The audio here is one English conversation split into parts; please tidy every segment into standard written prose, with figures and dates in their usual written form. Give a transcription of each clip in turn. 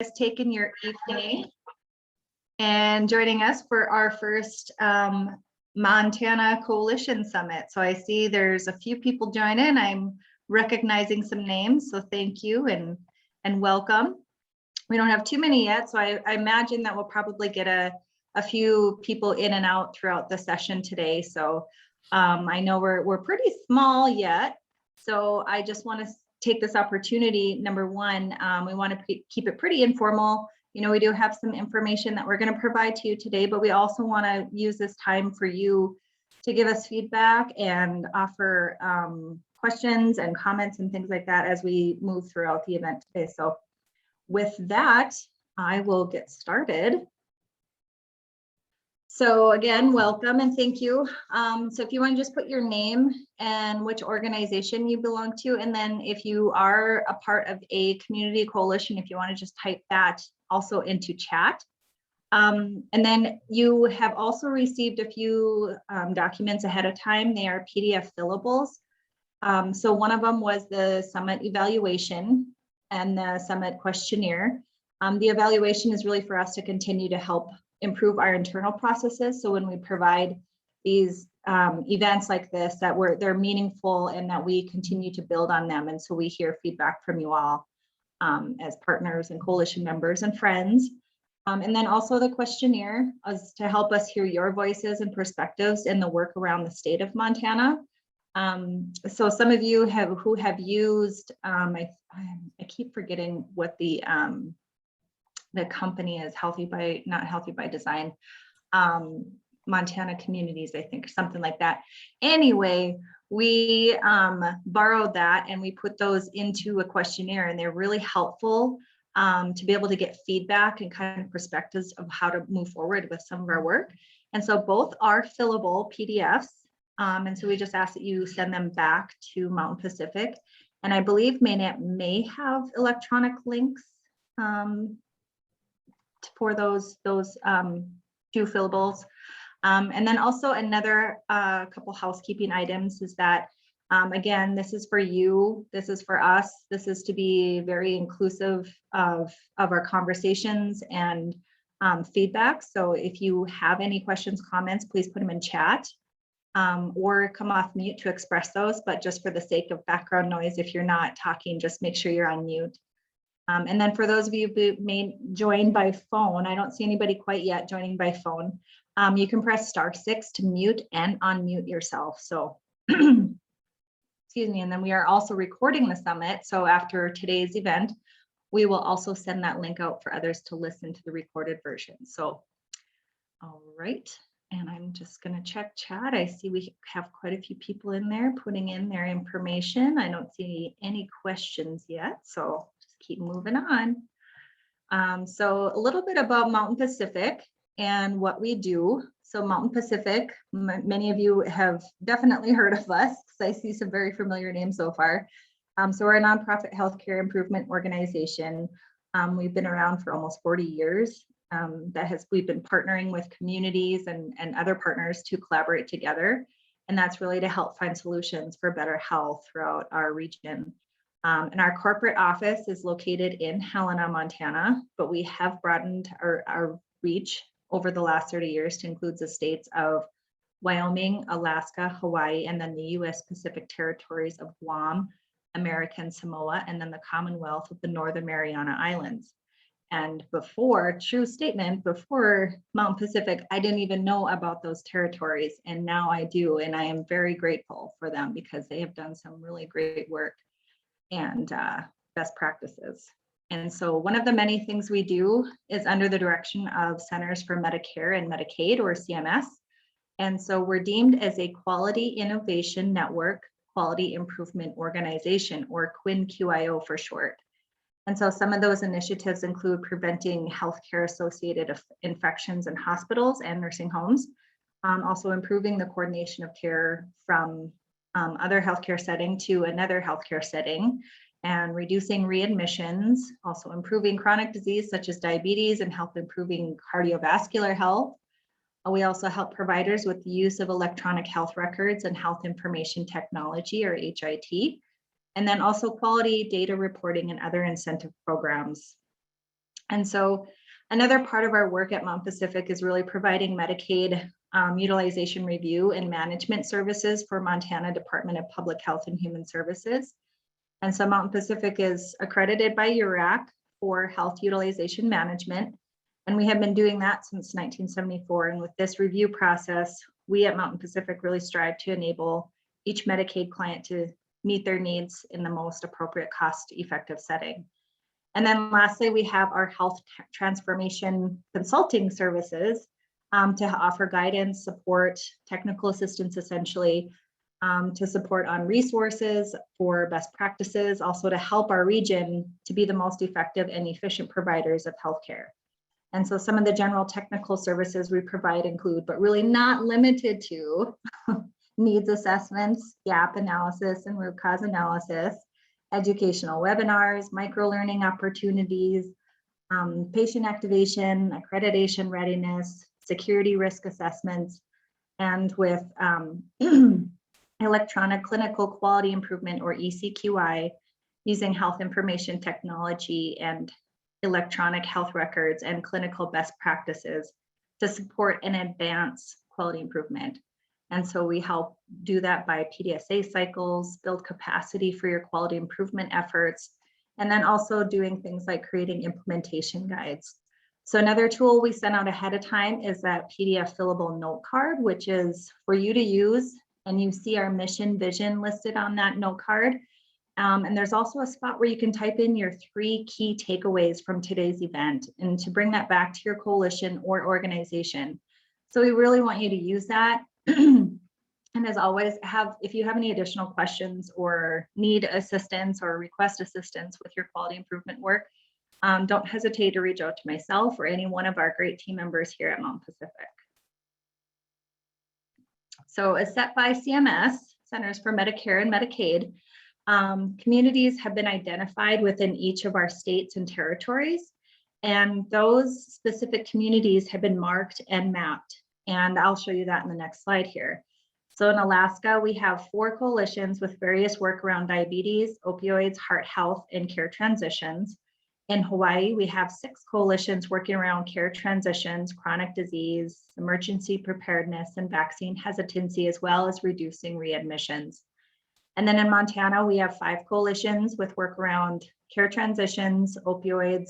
Has taken your evening and joining us for our first Montana Coalition Summit. So I see there's a few people joining. I'm recognizing some names, so thank you and welcome. We don't have too many yet, so I imagine that we'll probably get a few people in and out throughout the session today. So I know we're pretty small yet, so I just want to take this opportunity. Number one, we want to keep it pretty informal. You know, we do have some information that we're going to provide to you today, but we also want to use this time for you to give us feedback and offer questions and comments and things like that as we move throughout the event today. So with that, I will get started. So again, welcome and thank you. So if you want to just put your name and which organization you belong to, and then if you are a part of a community coalition, if you want to just type that also into chat. And then you have also received a few documents ahead of time. They are PDF fillables. So one of them was the summit evaluation and the summit questionnaire. The evaluation is really for us to continue to help improve our internal processes. So when we provide these events like this, that they're meaningful and that we continue to build on them. And so we hear feedback from you all as partners and coalition members and friends. And then also the questionnaire is to help us hear your voices and perspectives in the work around the state of Montana. So some of you who have used, I keep forgetting what the company is, not Healthy by Design, Montana Communities, I think, or something like that. Anyway, we borrowed that and we put those into a questionnaire, and they're really helpful to be able to get feedback and kind of perspectives of how to move forward with some of our work. And so both are fillable PDFs. And so we just ask that you send them back to Mountain Pacific. And I believe Mainnet may have electronic links for those two fillables. And then also another couple housekeeping items is that, again, this is for you, this is for us, this is to be very inclusive of our conversations and feedback. So if you have any questions, comments, please put them in chat or come off mute to express those. But just for the sake of background noise, if you're not talking, just make sure you're on mute. And then for those of you who may join by phone, I don't see anybody quite yet joining by phone. You can press *6 to mute and unmute yourself. So, excuse me. And then we are also recording the summit. So after today's event, we will also send that link out for others to listen to the recorded version. So, all right. And I'm just going to check chat. I see we have quite a few people in there putting in their information. I don't see any questions yet. So keep moving on. So a little bit about Mountain Pacific and what we do. So Mountain Pacific, many of you have definitely heard of us because I see some very familiar names so far. So we're a nonprofit healthcare improvement organization. We've been around for almost 40 years. We've been partnering with communities and other partners to collaborate together. And that's really to help find solutions for better health throughout our region. And our corporate office is located in Helena, Montana, but we have broadened our reach over the last 30 years to include the states of Wyoming, Alaska, Hawaii, and then the US Pacific territories of Guam, American Samoa, and then the Commonwealth of the Northern Mariana Islands. And before, true statement, before Mountain Pacific, I didn't even know about those territories. And now I do, and I am very grateful for them because they have done some really great work and best practices. And so one of the many things we do is under the direction of Centers for Medicare and Medicaid, or CMS. And so we're deemed as a Quality Innovation Network, Quality Improvement Organization, or QUIN-QIO for short. And so some of those initiatives include preventing healthcare associated infections in hospitals and nursing homes, also improving the coordination of care from other healthcare setting to another healthcare setting, and reducing readmissions, also improving chronic disease such as diabetes and help improving cardiovascular health. We also help providers with the use of electronic health records and health information technology, or HIT, and then also quality data reporting and other incentive programs. And so another part of our work at Mountain Pacific is really providing Medicaid utilization review and management services for Montana Department of Public Health and Human Services. And so Mountain Pacific is accredited by URAC for health utilization management. And we have been doing that since 1974. And with this review process, we at Mountain Pacific really strive to enable each Medicaid client to meet their needs in the most appropriate cost-effective setting. And then lastly, we have our health transformation consulting services to offer guidance, support, technical assistance, essentially, to support on resources for best practices, also to help our region to be the most effective and efficient providers of healthcare. And so some of the general technical services we provide include, but really not limited to, needs assessments, gap analysis, and root cause analysis, educational webinars, micro-learning opportunities, patient activation, accreditation readiness, security risk assessments, and with electronic clinical quality improvement, or ECQI, using health information technology and electronic health records and clinical best practices to support and advance quality improvement. And so we help do that by PDSA cycles, build capacity for your quality improvement efforts, and then also doing things like creating implementation guides. So another tool we send out ahead of time is that PDF fillable note card, which is for you to use, and you see our mission vision listed on that note card. And there's also a spot where you can type in your 3 key takeaways from today's event and to bring that back to your coalition or organization. So we really want you to use that. And as always, if you have any additional questions or need assistance or request assistance with your quality improvement work, don't hesitate to reach out to myself or any one of our great team members here at Mountain Pacific. So as set by CMS, Centers for Medicare and Medicaid, communities have been identified within each of our states and territories, and those specific communities have been marked and mapped. And I'll show you that in the next slide here. So in Alaska, we have 4 coalitions with various work around diabetes, opioids, heart health, and care transitions. In Hawaii, we have 6 coalitions working around care transitions, chronic disease, emergency preparedness, and vaccine hesitancy, as well as reducing readmissions. And then in Montana, we have 5 coalitions with work around care transitions, opioids,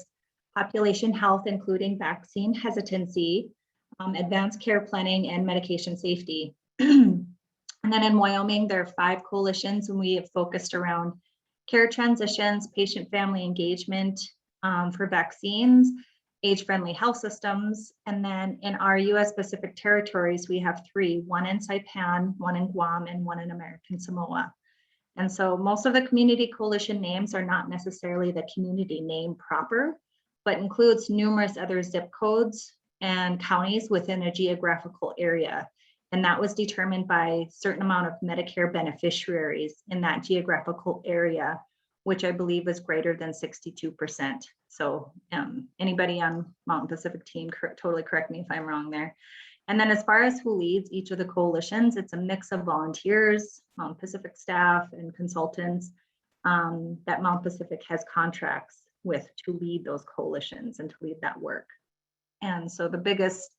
population health, including vaccine hesitancy, advanced care planning, and medication safety. And then in Wyoming, there are 5 coalitions, and we have focused around care transitions, patient family engagement for vaccines, age-friendly health systems. And then in our US Pacific territories, we have 3, 1 in Saipan, 1 in Guam, and 1 in American Samoa. And so most of the community coalition names are not necessarily the community name proper, but includes numerous other zip codes and counties within a geographical area. And that was determined by a certain amount of Medicare beneficiaries in that geographical area, which I believe is greater than 62%. So anybody on Mountain Pacific team, totally correct me if I'm wrong there. And then as far as who leads each of the coalitions, it's a mix of volunteers, Mountain Pacific staff, and consultants that Mountain Pacific has contracts with to lead those coalitions and to lead that work. And so the biggest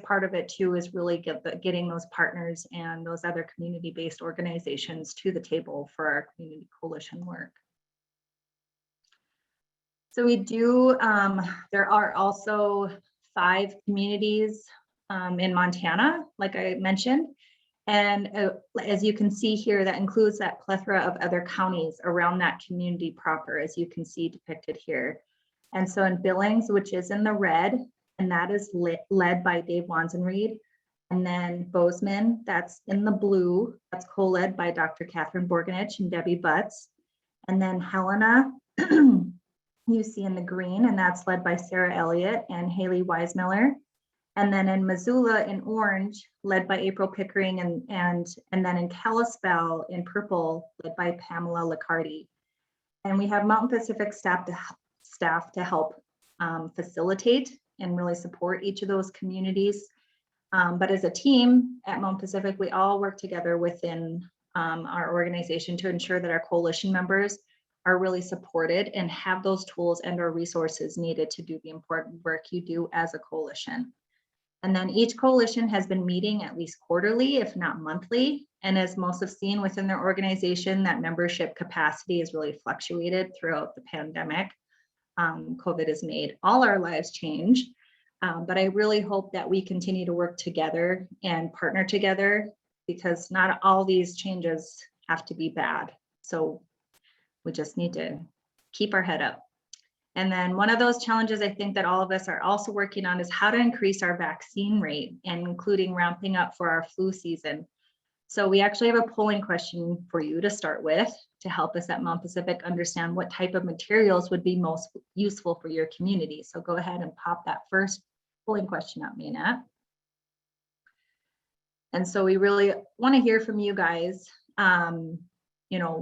part of it too is really getting those partners and those other community-based organizations to the table for our community coalition work. So we do, there are also 5 communities in Montana, like I mentioned. And as you can see here, that includes that plethora of other counties around that community proper, as you can see depicted here. And so in Billings, which is in the red, and that is led by Dave Wanzenreed. And then Bozeman, that's in the blue, that's co-led by Dr. Catherine Borgenich and Debbie Butts. And then Helena, you see in the green, and that's led by Sarah Elliott and Haley Weismiller. And then in Missoula in orange, led by April Pickering, and then in Kalispell in purple, led by Pamela Liccardi. And we have Mountain Pacific staff to help facilitate and really support each of those communities. But as a team at Mountain Pacific, we all work together within our organization to ensure that our coalition members are really supported and have those tools and or resources needed to do the important work you do as a coalition. And then each coalition has been meeting at least quarterly, if not monthly. And as most have seen within their organization, that membership capacity has really fluctuated throughout the pandemic. COVID has made all our lives change. But I really hope that we continue to work together and partner together, because not all these changes have to be bad. So we just need to keep our head up. And then one of those challenges I think that all of us are also working on is how to increase our vaccine rate, and including ramping up for our flu season. So we actually have a polling question for you to start with to help us at Mount Pacific understand what type of materials would be most useful for your community. So go ahead and pop that first polling question up, Minette. And so we really want to hear from you guys.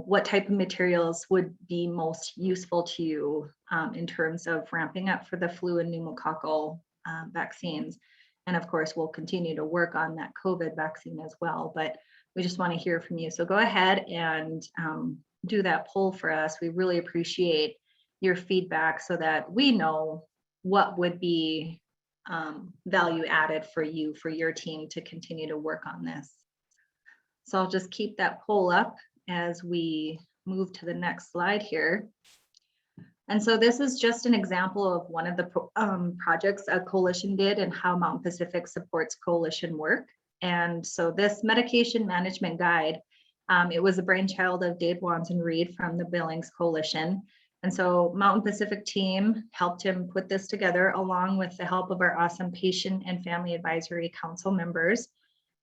What type of materials would be most useful to you in terms of ramping up for the flu and pneumococcal vaccines. And of course, we'll continue to work on that COVID vaccine as well, but we just want to hear from you. So go ahead and do that poll for us. We really appreciate your feedback so that we know what would be value added for you, for your team to continue to work on this. So I'll just keep that poll up as we move to the next slide here. And so this is just an example of one of the projects a coalition did and how Mountain Pacific supports coalition work. And so this medication management guide, it was a brainchild of Dave Wanson Reed from the Billings Coalition. And so Mountain Pacific team helped him put this together, along with the help of our awesome patient and family advisory council members,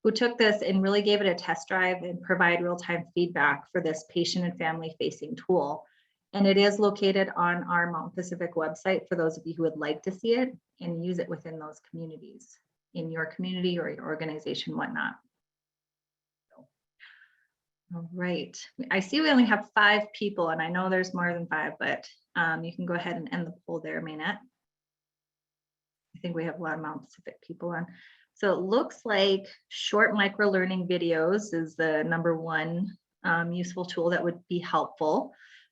who took this and really gave it a test drive and provide real-time feedback for this patient and family facing tool. And it is located on our Mountain Pacific website for those of you who would like to see it and use it within those communities, in your community or your organization, whatnot. All right, I see we only have 5 people, and I know there's more than 5, but you can go ahead and end the poll there, Maynette. I think we have a lot of Mountain Pacific people on. So it looks like short micro learning videos is the #1 useful tool that would be helpful,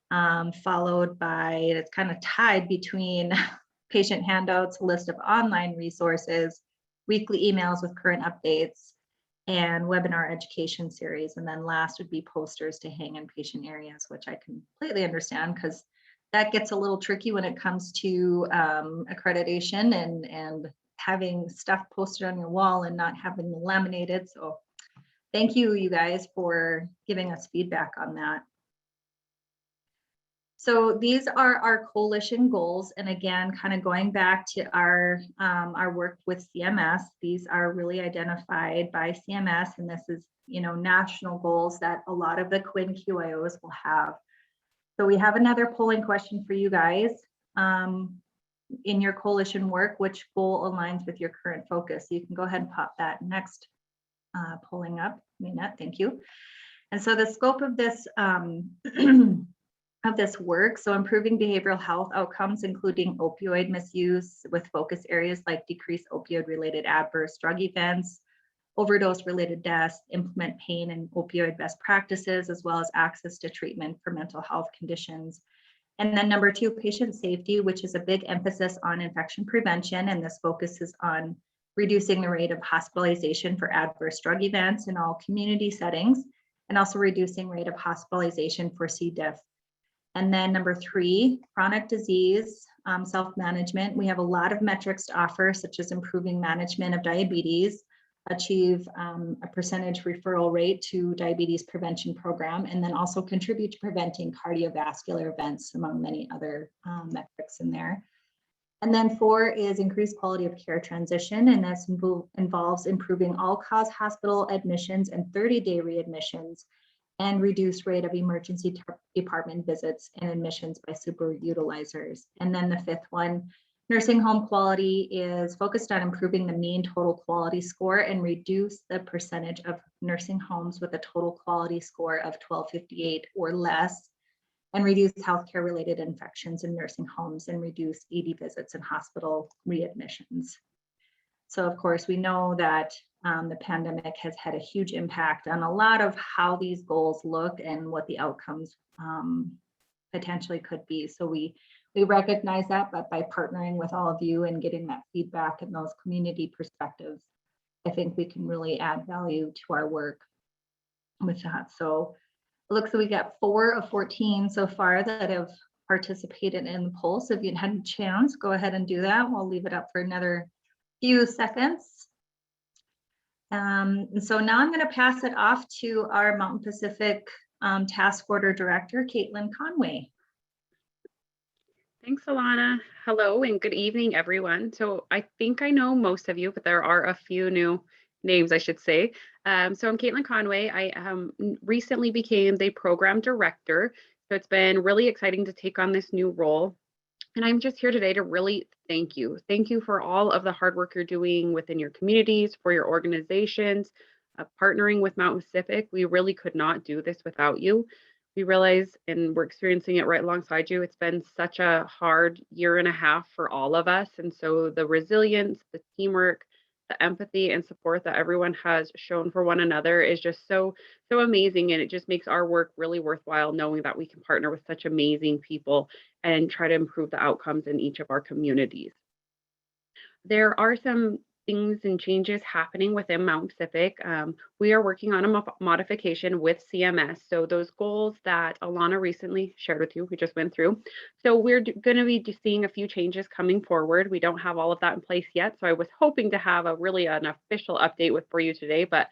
followed by, it's kind of tied between patient handouts, a list of online resources, weekly emails with current updates, and webinar education series. And then last would be posters to hang in patient areas, which I completely understand, because that gets a little tricky when it comes to accreditation and having stuff posted on your wall and not having them laminated. So thank you, you guys, for giving us feedback on that. So these are our coalition goals. And again, kind of going back to our work with CMS, these are really identified by CMS. And this is, national goals that a lot of the Quinn QIOs will have. So we have another polling question for you guys. In your coalition work, which goal aligns with your current focus? So you can go ahead and pop that next polling up, Minette, thank you. And so the scope of this work, so improving behavioral health outcomes, including opioid misuse, with focus areas like decrease opioid-related adverse drug events, overdose-related deaths, implement pain and opioid best practices, as well as access to treatment for mental health conditions. And then #2, patient safety, which is a big emphasis on infection prevention. And this focuses on reducing the rate of hospitalization for adverse drug events in all community settings, and also reducing rate of hospitalization for C. diff. And then #3, chronic disease, self-management. We have a lot of metrics to offer, such as improving management of diabetes, achieve a percentage referral rate to diabetes prevention program, and then also contribute to preventing cardiovascular events, among many other metrics in there. And then 4 is increased quality of care transition, and this involves improving all-cause hospital admissions and 30-day readmissions, and reduced rate of emergency department visits and admissions by super utilizers. And then the 5th one, nursing home quality, is focused on improving the mean total quality score and reduce the percentage of nursing homes with a total quality score of 1258 or less, and reduce healthcare related infections in nursing homes, and reduce ED visits and hospital readmissions. So of course, we know that the pandemic has had a huge impact on a lot of how these goals look and what the outcomes potentially could be. So we recognize that, but by partnering with all of you and getting that feedback and those community perspectives, I think we can really add value to our work with that. So it looks like we got 4 of 14 so far that have participated in the poll. So if you had a chance, go ahead and do that. We'll leave it up for another few seconds. And so now I'm going to pass it off to our Mountain Pacific Task Order Director, Caitlin Conway. Thanks, Alana. Hello and good evening, everyone. So I think I know most of you, but there are a few new names, I should say. So I'm Caitlin Conway. I recently became the program director. So it's been really exciting to take on this new role. And I'm just here today to really thank you. Thank you for all of the hard work you're doing within your communities, for your organizations, partnering with Mountain Pacific. We really could not do this without you. We realize, and we're experiencing it right alongside you, it's been such a hard year and a half for all of us. And so the resilience, the teamwork, the empathy and support that everyone has shown for one another is just so amazing. And it just makes our work really worthwhile, knowing that we can partner with such amazing people and try to improve the outcomes in each of our communities. There are some things and changes happening within Mountain Pacific. We are working on a modification with CMS. So those goals that Alana recently shared with you, we just went through. So we're going to be seeing a few changes coming forward. We don't have all of that in place yet. So I was hoping to have an official update for you today, but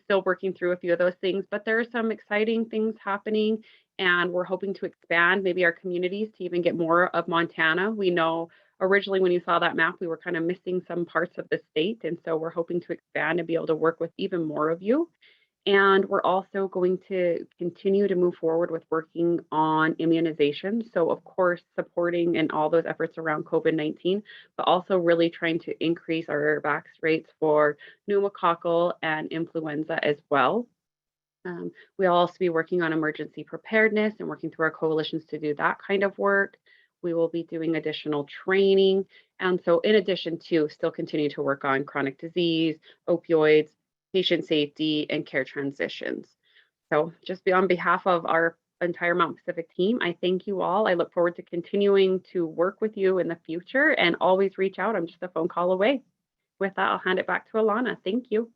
still working through a few of those things. But there are some exciting things happening, and we're hoping to expand maybe our communities to even get more of Montana. We know originally when you saw that map, we were kind of missing some parts of the state. And so we're hoping to expand and be able to work with even more of you. And we're also going to continue to move forward with working on immunization. So of course, supporting in all those efforts around COVID-19, but also really trying to increase our vax rates for pneumococcal and influenza as well. We'll also be working on emergency preparedness and working through our coalitions to do that kind of work. We will be doing additional training. And so in addition to still continue to work on chronic disease, opioids, patient safety, and care transitions. So just on behalf of our entire Mountain Pacific team, I thank you all. I look forward to continuing to work with you in the future, and always reach out. I'm just a phone call away. With that, I'll hand it back to Alana. Thank you.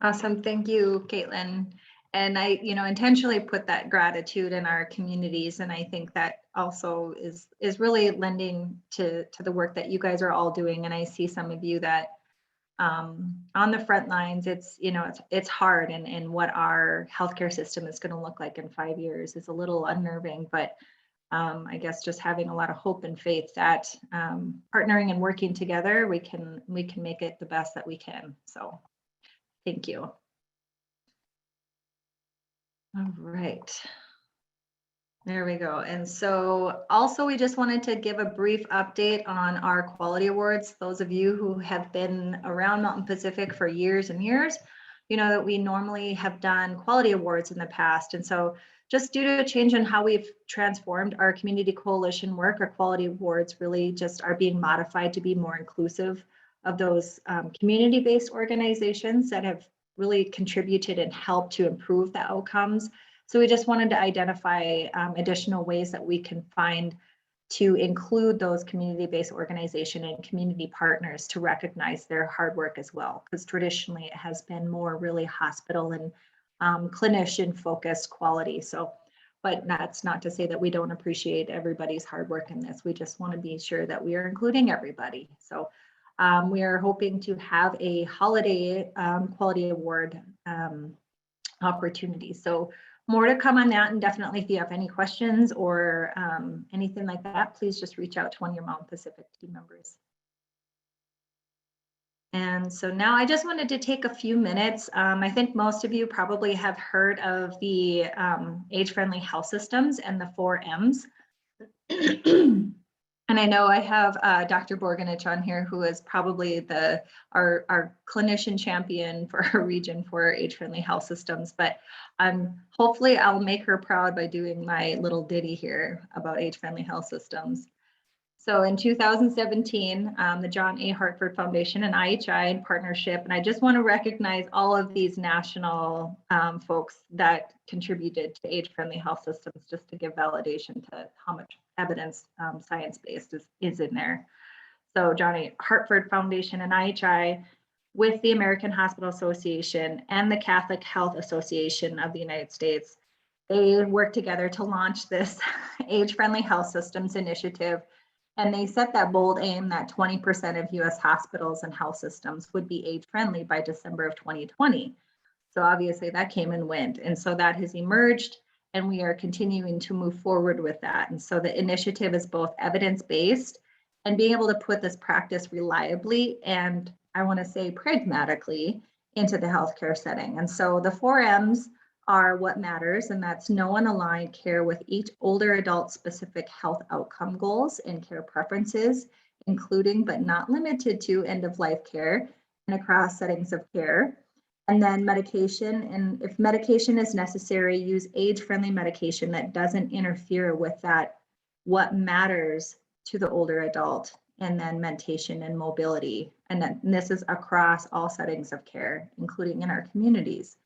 Awesome. Thank you, Caitlin. And I, intentionally put that gratitude in our communities. And I think that also is really lending to the work that you guys are all doing. And I see some of you that on the front lines, it's hard, and what our healthcare system is going to look like in 5 years is a little unnerving, but I guess just having a lot of hope and faith that partnering and working together, we can make it the best that we can. So thank you. All right. There we go. And so also we just wanted to give a brief update on our quality awards. Those of you who have been around Mountain Pacific for years and years, you know that we normally have done quality awards in the past. And so just due to a change in how we've transformed our community coalition work, our quality awards really just are being modified to be more inclusive of those community-based organizations that have really contributed and helped to improve the outcomes. So we just wanted to identify additional ways that we can find to include those community-based organizations and community partners to recognize their hard work as well, because traditionally it has been more really hospital and clinician-focused quality. So, but that's not to say that we don't appreciate everybody's hard work in this. We just want to be sure that we are including everybody. So we are hoping to have a holiday quality award opportunity. So more to come on that, and definitely if you have any questions or anything like that, please just reach out to one of your Mountain Pacific team members. And so now I just wanted to take a few minutes. I think most of you probably have heard of the age-friendly health systems and the 4 M's. And I know I have Dr. Borganich on here, who is probably our clinician champion for our region for age-friendly health systems. But hopefully I'll make her proud by doing my little ditty here about age-friendly health systems. So in 2017, the John A. Hartford Foundation and IHI in partnership, and I just want to recognize all of these national folks that contributed to age-friendly health systems, just to give validation to how much evidence science-based is in there. So John A. Hartford Foundation and IHI, with the American Hospital Association and the Catholic Health Association of the United States, they worked together to launch this age-friendly health systems initiative. And they set that bold aim that 20% of US hospitals and health systems would be age-friendly by December of 2020. So obviously that came and went. And so that has emerged, and we are continuing to move forward with that. And so the initiative is both evidence-based and being able to put this practice reliably and, I want to say, pragmatically into the healthcare setting. And so the 4Ms are what matters, and that's know and align care with each older adult specific health outcome goals and care preferences, including but not limited to end-of-life care and across settings of care. And then medication, and if medication is necessary, use age-friendly medication that doesn't interfere with that, what matters to the older adult, and then mentation and mobility. And then this is across all settings of care, including in our communities.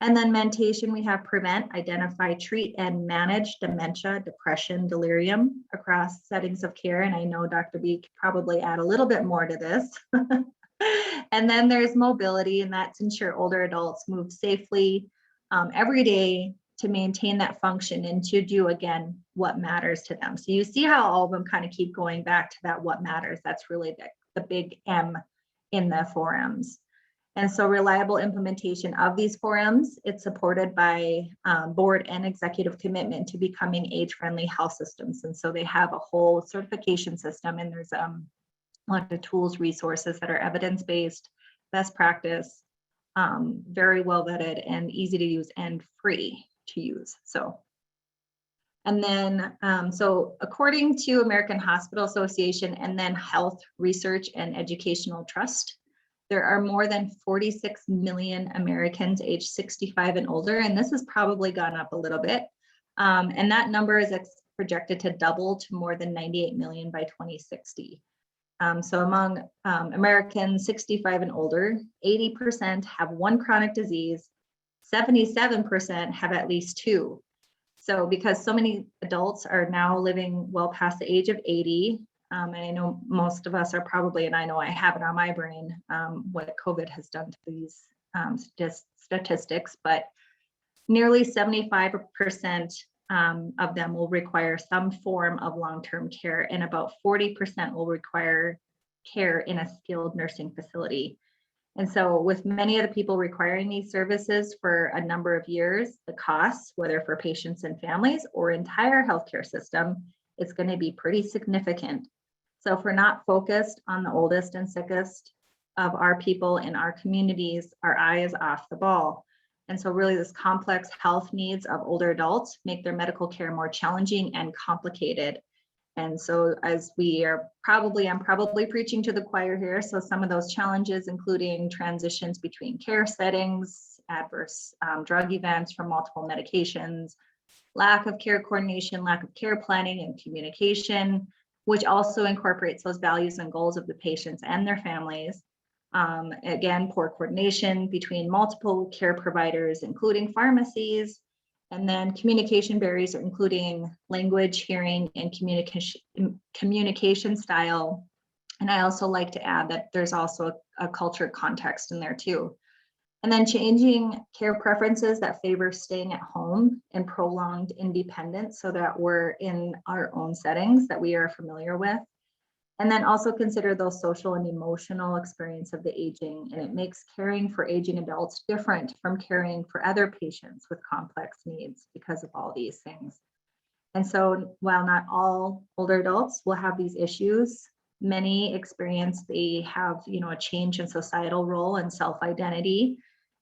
And then mentation, we have prevent, identify, treat, and manage dementia, depression, delirium across settings of care. And I know Dr. B could probably add a little bit more to this. And then there's mobility, and that's ensure older adults move safely every day to maintain that function and to do, again, what matters to them. So you see how all of them kind of keep going back to that what matters. That's really the big M in the 4Ms. And so reliable implementation of these 4Ms, it's supported by board and executive commitment to becoming age-friendly health systems. And so they have a whole certification system, and there's a lot of tools, resources that are evidence-based, best practice, very well vetted and easy to use and free to use. So, and then, so according to American Hospital Association and then Health Research and Educational Trust, there are more than 46 million Americans aged 65 and older, and this has probably gone up a little bit. And that number is projected to double to more than 98 million by 2060. So among Americans 65 and older, 80% have one chronic disease, 77% have at least two. So because so many adults are now living well past the age of 80, and I know most of us are probably, and I know I have it on my brain, what COVID has done to these statistics, but nearly 75% of them will require some form of long-term care, and about 40% will require care in a skilled nursing facility. And so with many of the people requiring these services for a number of years, the costs, whether for patients and families or entire healthcare system, it's going to be pretty significant. So if we're not focused on the oldest and sickest of our people in our communities, our eye is off the ball. And so really this complex health needs of older adults make their medical care more challenging and complicated. And so as I'm probably preaching to the choir here. So some of those challenges, including transitions between care settings, adverse drug events from multiple medications, lack of care coordination, lack of care planning and communication, which also incorporates those values and goals of the patients and their families. Again, poor coordination between multiple care providers, including pharmacies, and then communication barriers, including language, hearing, and communication style. And I also like to add that there's also a culture context in there too. And then changing care preferences that favor staying at home and prolonged independence so that we're in our own settings that we are familiar with. And then also consider those social and emotional experience of the aging. And it makes caring for aging adults different from caring for other patients with complex needs because of all these things. And so while not all older adults will have these issues, many experience they have, a change in societal role and self-identity.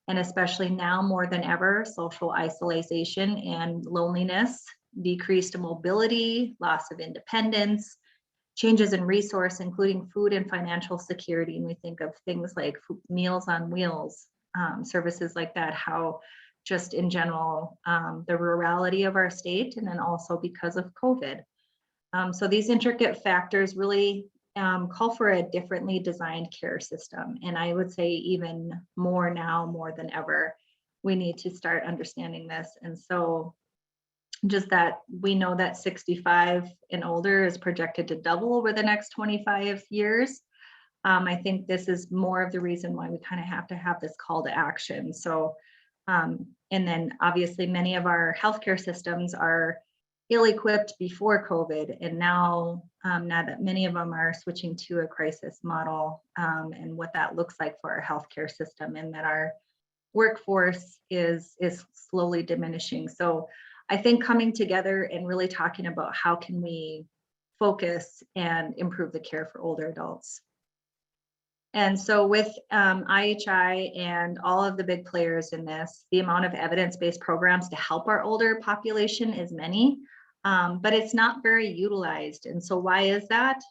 And especially now more than ever, social isolation and loneliness, decreased mobility, loss of independence, changes in resource, including food and financial security. And we think of things like Meals on Wheels, services like that, how just in general, the rurality of our state, and then also because of COVID. So these intricate factors really call for a differently designed care system. And I would say even more now, more than ever, we need to start understanding this. And so just that we know that 65 and older is projected to double over the next 25 years. I think this is more of the reason why we kind of have to have this call to action. So, and then obviously many of our healthcare systems are ill-equipped before COVID, and now that many of them are switching to a crisis model, and what that looks like for our healthcare system, and that our workforce is slowly diminishing. So I think coming together and really talking about how can we focus and improve the care for older adults. And so with IHI and all of the big players in this, the amount of evidence-based programs to help our older population is many, but it's not very utilized. And so why is that?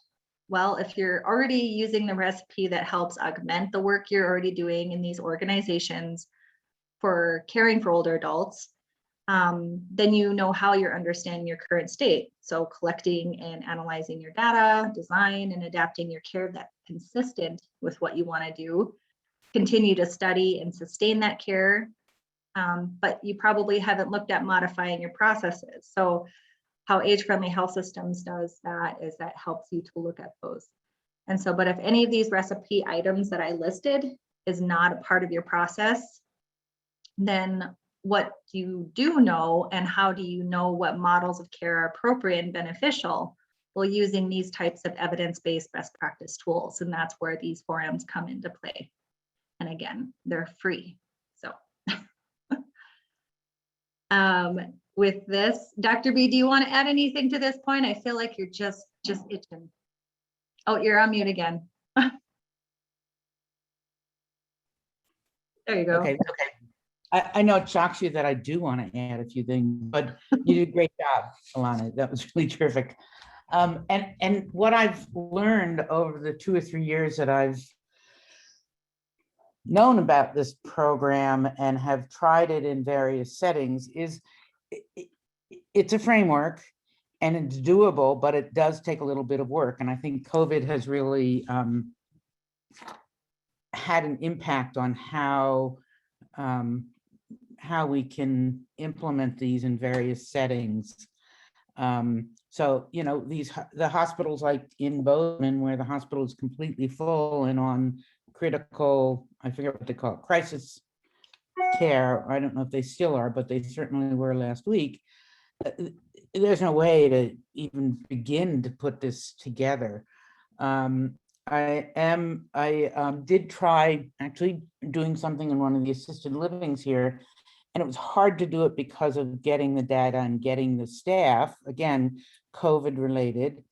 Well, if you're already using the recipe that helps augment the work you're already doing in these organizations for caring for older adults, then you know how you're understanding your current state. So collecting and analyzing your data, design and adapting your care that's consistent with what you want to do. Continue to study and sustain that care, but you probably haven't looked at modifying your processes. So how age-friendly health systems does that is that helps you to look at those. And so, but if any of these recipe items that I listed is not a part of your process, then what you do know and how do you know what models of care are appropriate and beneficial? Well, using these types of evidence-based best practice tools, and that's where these forums come into play. And again, they're free. So with this, Dr. B, do you want to add anything to this point? I feel like you're just itching. Oh, you're on mute again. There you go. Okay. I know it shocks you that I do want to add a few things, but you did a great job, Alana. That was really terrific. And what I've learned over the 2 or 3 years that I've known about this program and have tried it in various settings is it's a framework and it's doable, but it does take a little bit of work. And I think COVID has really had an impact on how we can implement these in various settings. So, you know, the hospitals like in Bozeman, where the hospital is completely full and on critical, I forget what they call it, crisis care. I don't know if they still are, but they certainly were last week. There's no way to even begin to put this together. I did try actually doing something in one of the assisted livings here, and it was hard to do it because of getting the data and getting the staff, again, COVID related,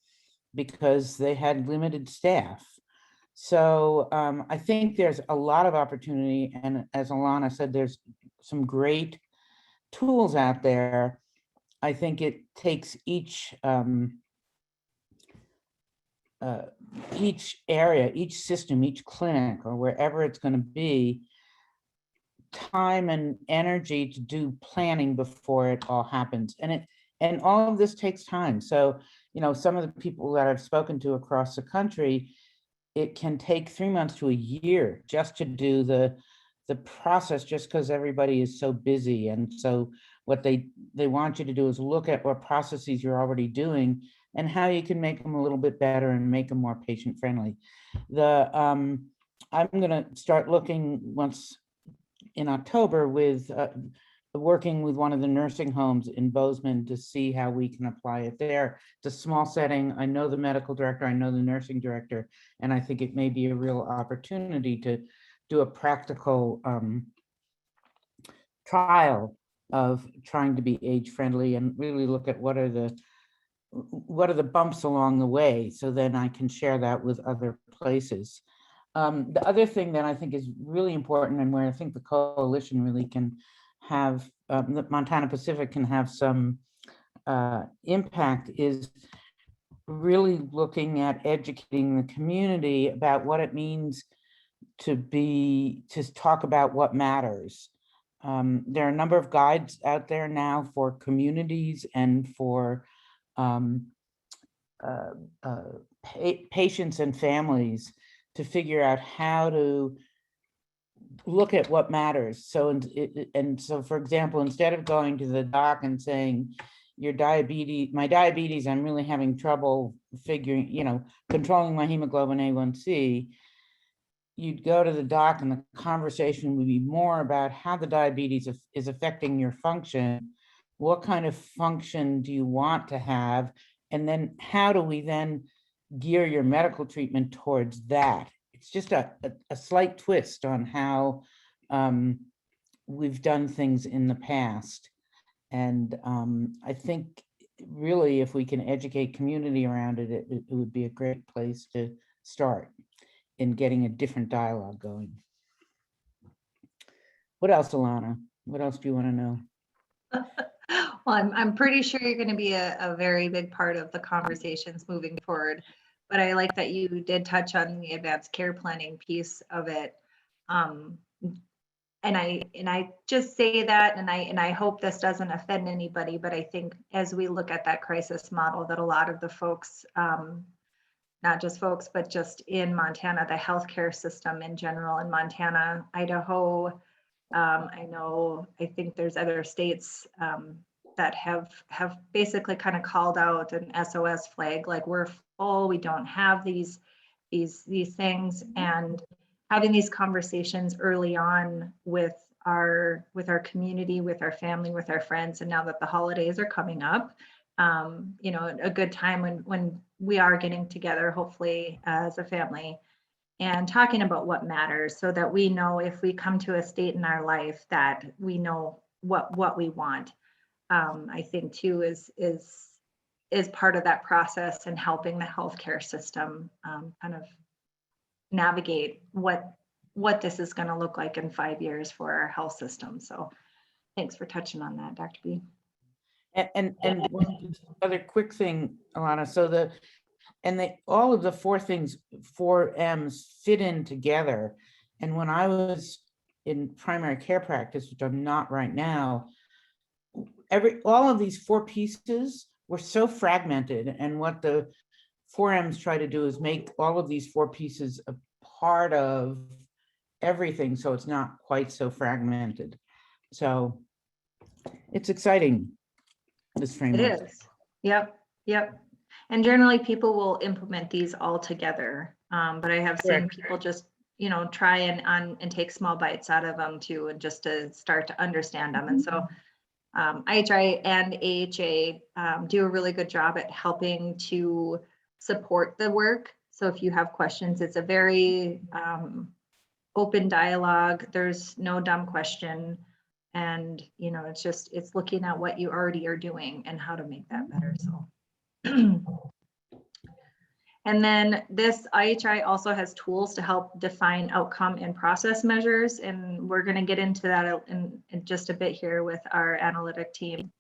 because they had limited staff. So I think there's a lot of opportunity. And as Alana said, there's some great tools out there. I think it takes each area, each system, each clinic, or wherever it's going to be, time and energy to do planning before it all happens. And all of this takes time. So, you know, some of the people that I've spoken to across the country, it can take 3 months to a year just to do the process, just because everybody is so busy. And so what they want you to do is look at what processes you're already doing and how you can make them a little bit better and make them more patient friendly. I'm going to start looking once in October with working with one of the nursing homes in Bozeman to see how we can apply it there. It's a small setting. I know the medical director, I know the nursing director, and I think it may be a real opportunity to do a practical trial of trying to be age friendly and really look at what are the bumps along the way, so then I can share that with other places. The other thing that I think is really important, and where I think the coalition really can have, the Montana Pacific can have some impact, is really looking at educating the community about what it means to talk about what matters. There are a number of guides out there now for communities and for patients and families to figure out how to look at what matters. So, and so, for example, instead of going to the doc and saying, my diabetes, I'm really having trouble figuring, controlling my hemoglobin A1C, you'd go to the doc and the conversation would be more about how the diabetes is affecting your function. What kind of function do you want to have? And then how do we then gear your medical treatment towards that? It's just a slight twist on how we've done things in the past. And I think really if we can educate community around it, it would be a great place to start in getting a different dialogue going. What else, Alana? What else do you want to know? Well, I'm pretty sure you're going to be a very big part of the conversations moving forward. But I like that you did touch on the advanced care planning piece of it. And I just say that, and I hope this doesn't offend anybody, but I think as we look at that crisis model, that a lot of the folks, not just folks, but just in Montana, the healthcare system in general in Montana, Idaho, I think there's other states that have basically kind of called out an SOS flag, like we're full, we don't have these things, and having these conversations early on with our community, with our family, with our friends, and now that the holidays are coming up, a good time when we are getting together, hopefully as a family, and talking about what matters, so that we know if we come to a state in our life that we know what we want. I think too is part of that process, and helping the healthcare system kind of navigate what this is going to look like in 5 years for our health system. So thanks for touching on that, Dr. B. And one other quick thing, Alana, so all of the four M's fit in together. And when I was in primary care practice, which I'm not right now, all of these four pieces were so fragmented. And what the 4Ms try to do is make all of these four pieces a part of everything, so it's not quite so fragmented. So it's exciting, this framework. It is. Yep. And generally people will implement these all together. But I have seen people just, try and take small bites out of them too, and just to start to understand them. And so IHI and AHA do a really good job at helping to support the work. So if you have questions, it's a very open dialogue. There's no dumb question. And, it's looking at what you already are doing and how to make that better. So, and then this IHI also has tools to help define outcome and process measures. And we're going to get into that in just a bit here with our analytic team.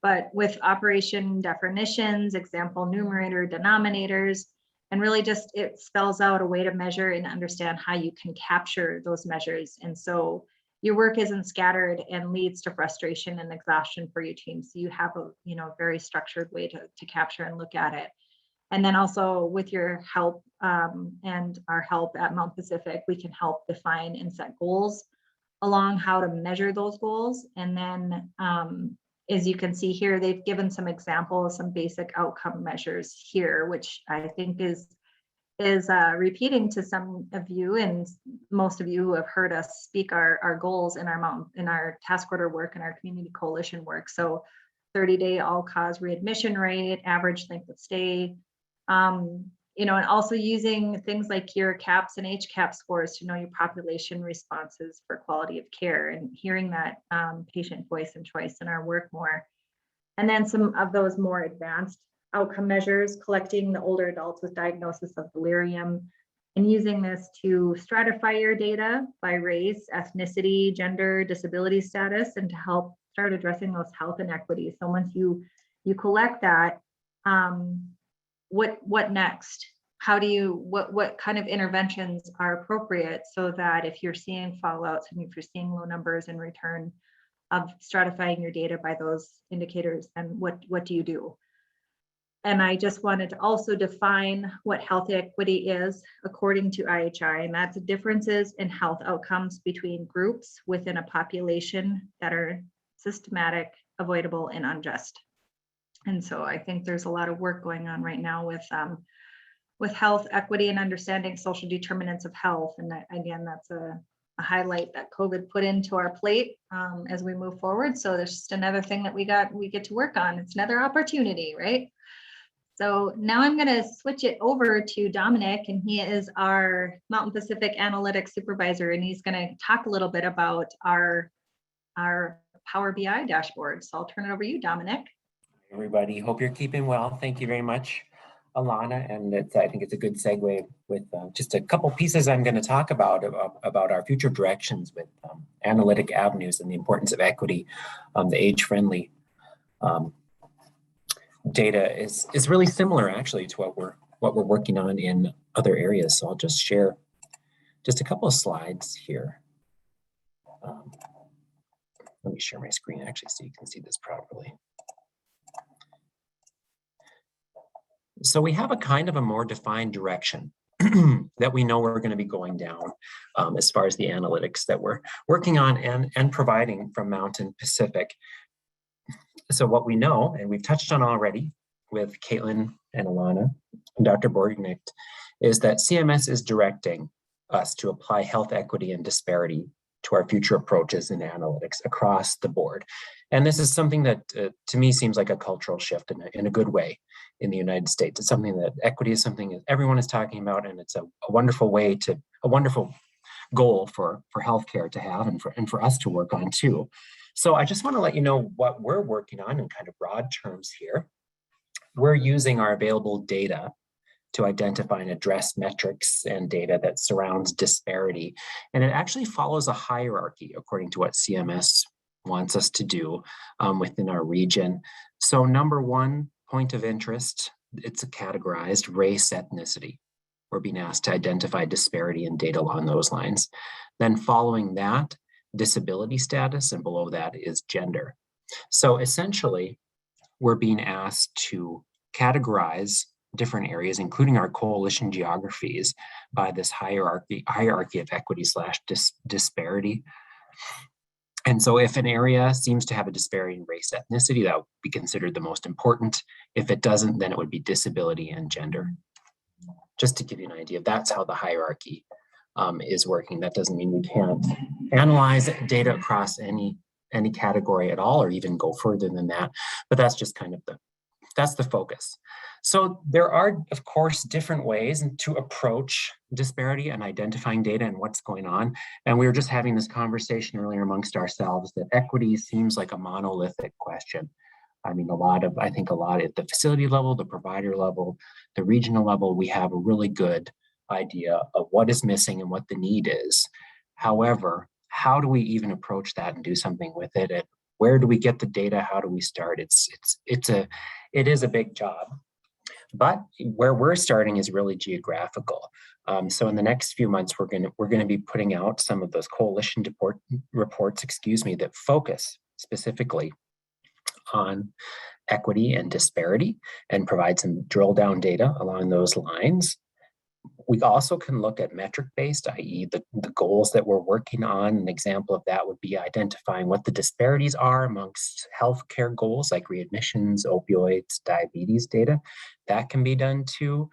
But with operation definitions, example numerator, denominators, and really just it spells out a way to measure and understand how you can capture those measures. And so your work isn't scattered and leads to frustration and exhaustion for your team. So you have a very structured way to capture and look at it. And then also with your help and our help at Mount Pacific, we can help define and set goals along how to measure those goals. And then as you can see here, they've given some examples, some basic outcome measures here, which I think is repeating to some of you and most of you who have heard us speak our goals in our task order work and our community coalition work. So 30-day all-cause readmission rate, average length of stay, and also using things like your CAPS and HCAP scores to know your population responses for quality of care, and hearing that patient voice and choice in our work more. And then some of those more advanced outcome measures, collecting the older adults with diagnosis of delirium and using this to stratify your data by race, ethnicity, gender, disability status, and to help start addressing those health inequities. So once you collect that, what next? How do you, what kind of interventions are appropriate, so that if you're seeing fallouts and if you're seeing low numbers in return of stratifying your data by those indicators, then what do you do? And I just wanted to also define what health equity is according to IHI, and that's differences in health outcomes between groups within a population that are systematic, avoidable, and unjust. And so I think there's a lot of work going on right now with health equity and understanding social determinants of health. And that, again, that's a highlight that COVID put into our plate as we move forward. So there's just another thing that we get to work on. It's another opportunity, right? So now I'm going to switch it over to Dominic, and he is our Mountain Pacific Analytics Supervisor, and he's going to talk a little bit about our Power BI dashboard. So I'll turn it over to you, Dominic. Everybody, hope you're keeping well. Thank you very much, Alana. And I think it's a good segue with just a couple pieces I'm going to talk about our future directions with analytic avenues and the importance of equity. The age-friendly data is really similar actually to what we're working on in other areas. So I'll just share just a couple of slides here. Let me share my screen actually so you can see this properly. So we have a kind of a more defined direction that we know we're going to be going down as far as the analytics that we're working on and providing from Mountain Pacific. So what we know, and we've touched on already with Caitlin and Alana and Dr. Borgnicht, is that CMS is directing us to apply health equity and disparity to our future approaches in analytics across the board. And this is something that to me seems like a cultural shift in a good way in the United States. It's something that equity is something that everyone is talking about, and it's a wonderful way to, a wonderful goal for healthcare to have and for us to work on too. So I just want to let you know what we're working on in kind of broad terms here. We're using our available data to identify and address metrics and data that surrounds disparity. And it actually follows a hierarchy according to what CMS wants us to do within our region. So number one point of interest, it's categorized race, ethnicity. We're being asked to identify disparity in data along those lines. Then following that, disability status, and below that is gender. So essentially, we're being asked to categorize different areas, including our coalition geographies, by this hierarchy of equity / disparity. And so if an area seems to have a disparity in race, ethnicity, that would be considered the most important. If it doesn't, then it would be disability and gender. Just to give you an idea, that's how the hierarchy is working. That doesn't mean we can't analyze data across any category at all, or even go further than that. But that's just kind of that's the focus. So there are, of course, different ways to approach disparity and identifying data and what's going on. And we were just having this conversation earlier amongst ourselves that equity seems like a monolithic question. I mean, I think a lot at the facility level, the provider level, the regional level, we have a really good idea of what is missing and what the need is. However, how do we even approach that and do something with it? And where do we get the data? How do we start? It is a big job. But where we're starting is really geographical. So in the next few months, we're going to be putting out some of those coalition reports, that focus specifically on equity and disparity and provide some drill down data along those lines. We also can look at metric-based, i.e. the goals that we're working on. An example of that would be identifying what the disparities are amongst healthcare goals like readmissions, opioids, diabetes data. That can be done too.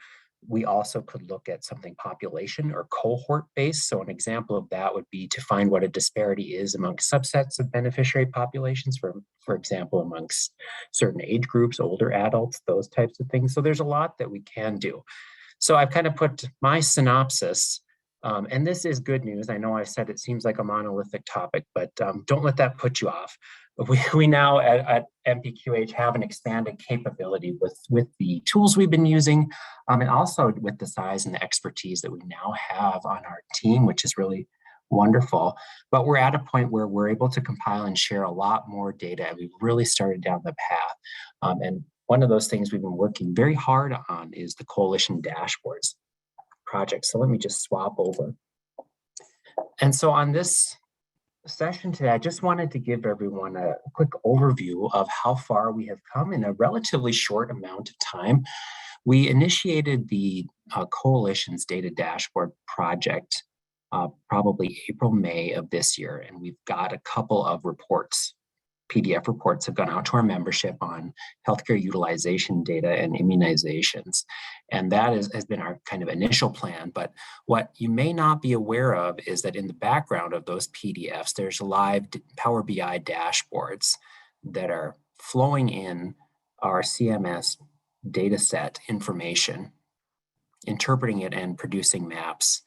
We also could look at something population or cohort-based. So an example of that would be to find what a disparity is amongst subsets of beneficiary populations, for example, amongst certain age groups, older adults, those types of things. So there's a lot that we can do. So I've kind of put my synopsis, and this is good news. I know I said it seems like a monolithic topic, but don't let that put you off. We now at MPQH have an expanded capability with the tools we've been using, and also with the size and the expertise that we now have on our team, which is really wonderful. But we're at a point where we're able to compile and share a lot more data, and we've really started down the path. And one of those things we've been working very hard on is the Coalition Dashboards project. So let me just swap over. And so on this session today, I just wanted to give everyone a quick overview of how far we have come in a relatively short amount of time. We initiated the Coalition's Data Dashboard project probably April, May of this year, and we've got a couple of reports. PDF reports have gone out to our membership on healthcare utilization data and immunizations. And that has been our kind of initial plan. But what you may not be aware of is that in the background of those PDFs, there's live Power BI dashboards that are flowing in our CMS data set information, interpreting it and producing maps,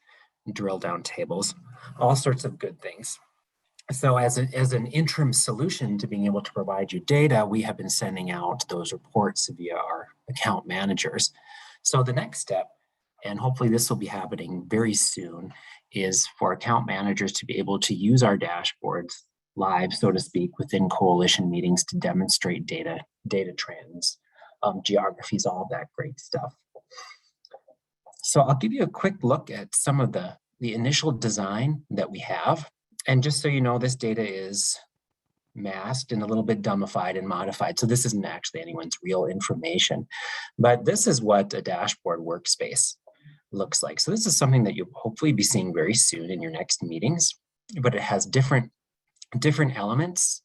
drill down tables, all sorts of good things. So as an interim solution to being able to provide you data, we have been sending out those reports via our account managers. So the next step, and hopefully this will be happening very soon, is for account managers to be able to use our dashboards live, so to speak, within Coalition meetings to demonstrate data trends, geographies, all that great stuff. So I'll give you a quick look at some of the initial design that we have. And just so you know, this data is masked and a little bit dumbified and modified. So this isn't actually anyone's real information, but this is what a dashboard workspace looks like. So this is something that you'll hopefully be seeing very soon in your next meetings, but it has different elements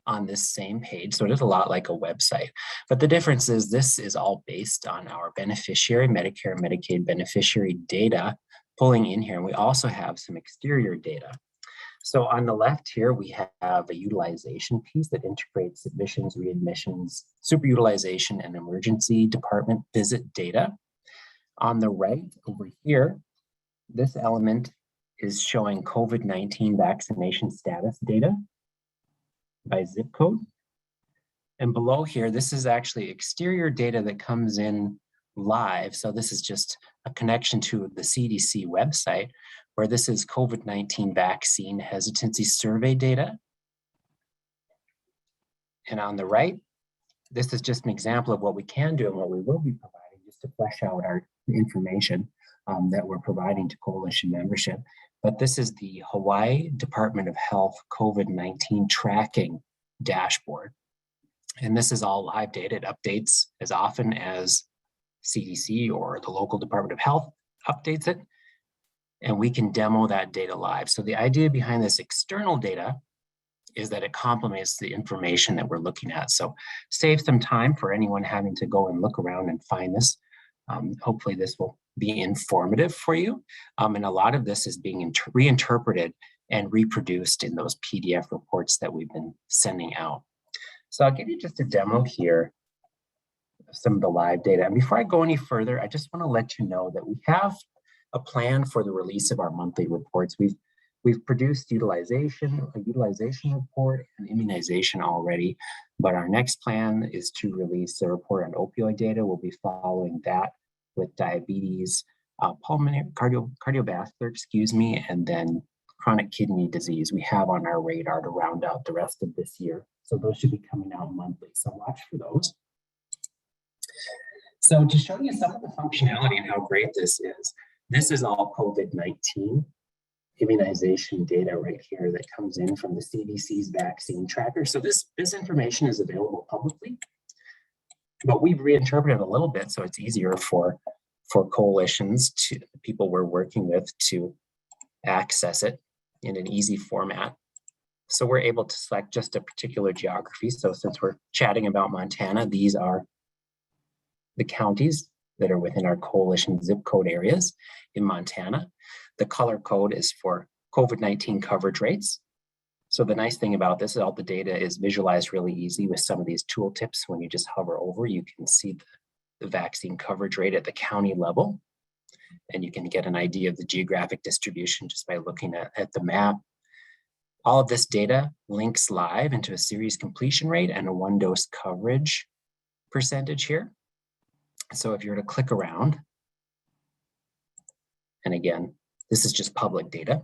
on this same page. So it is a lot like a website, but the difference is this is all based on our beneficiary, Medicare and Medicaid beneficiary data pulling in here. And we also have some exterior data. So on the left here, we have a utilization piece that integrates admissions, readmissions, superutilization, and emergency department visit data. On the right over here, this element is showing COVID-19 vaccination status data by zip code. And below here, this is actually exterior data that comes in live. So this is just a connection to the CDC website, where this is COVID-19 vaccine hesitancy survey data. And on the right, this is just an example of what we can do and what we will be providing just to flesh out our information that we're providing to Coalition membership. But this is the Hawaii Department of Health COVID-19 tracking dashboard. And this is all live data. It updates as often as CDC or the local Department of Health updates it. And we can demo that data live. So the idea behind this external data is that it complements the information that we're looking at. So save some time for anyone having to go and look around and find this. Hopefully this will be informative for you. And a lot of this is being reinterpreted and reproduced in those PDF reports that we've been sending out. So I'll give you just a demo here of some of the live data. And before I go any further, I just want to let you know that we have a plan for the release of our monthly reports. We've produced a utilization report and immunization already, but our next plan is to release a report on opioid data. We'll be following that with diabetes, pulmonary, cardiovascular, and then chronic kidney disease we have on our radar to round out the rest of this year. So those should be coming out monthly, so watch for those. So to show you some of the functionality and how great this is all COVID-19 immunization data right here that comes in from the CDC's vaccine tracker. So this information is available publicly, but we've reinterpreted a little bit so it's easier for coalitions, to the people we're working with, to access it in an easy format. So we're able to select just a particular geography. So since we're chatting about Montana, these are the counties that are within our coalition zip code areas in Montana. The color code is for COVID-19 coverage rates. So the nice thing about this is all the data is visualized really easy with some of these tooltips. When you just hover over, you can see the vaccine coverage rate at the county level. And you can get an idea of the geographic distribution just by looking at the map. All of this data links live into a series completion rate and a one-dose coverage percentage here. So if you were to click around, and again, this is just public data,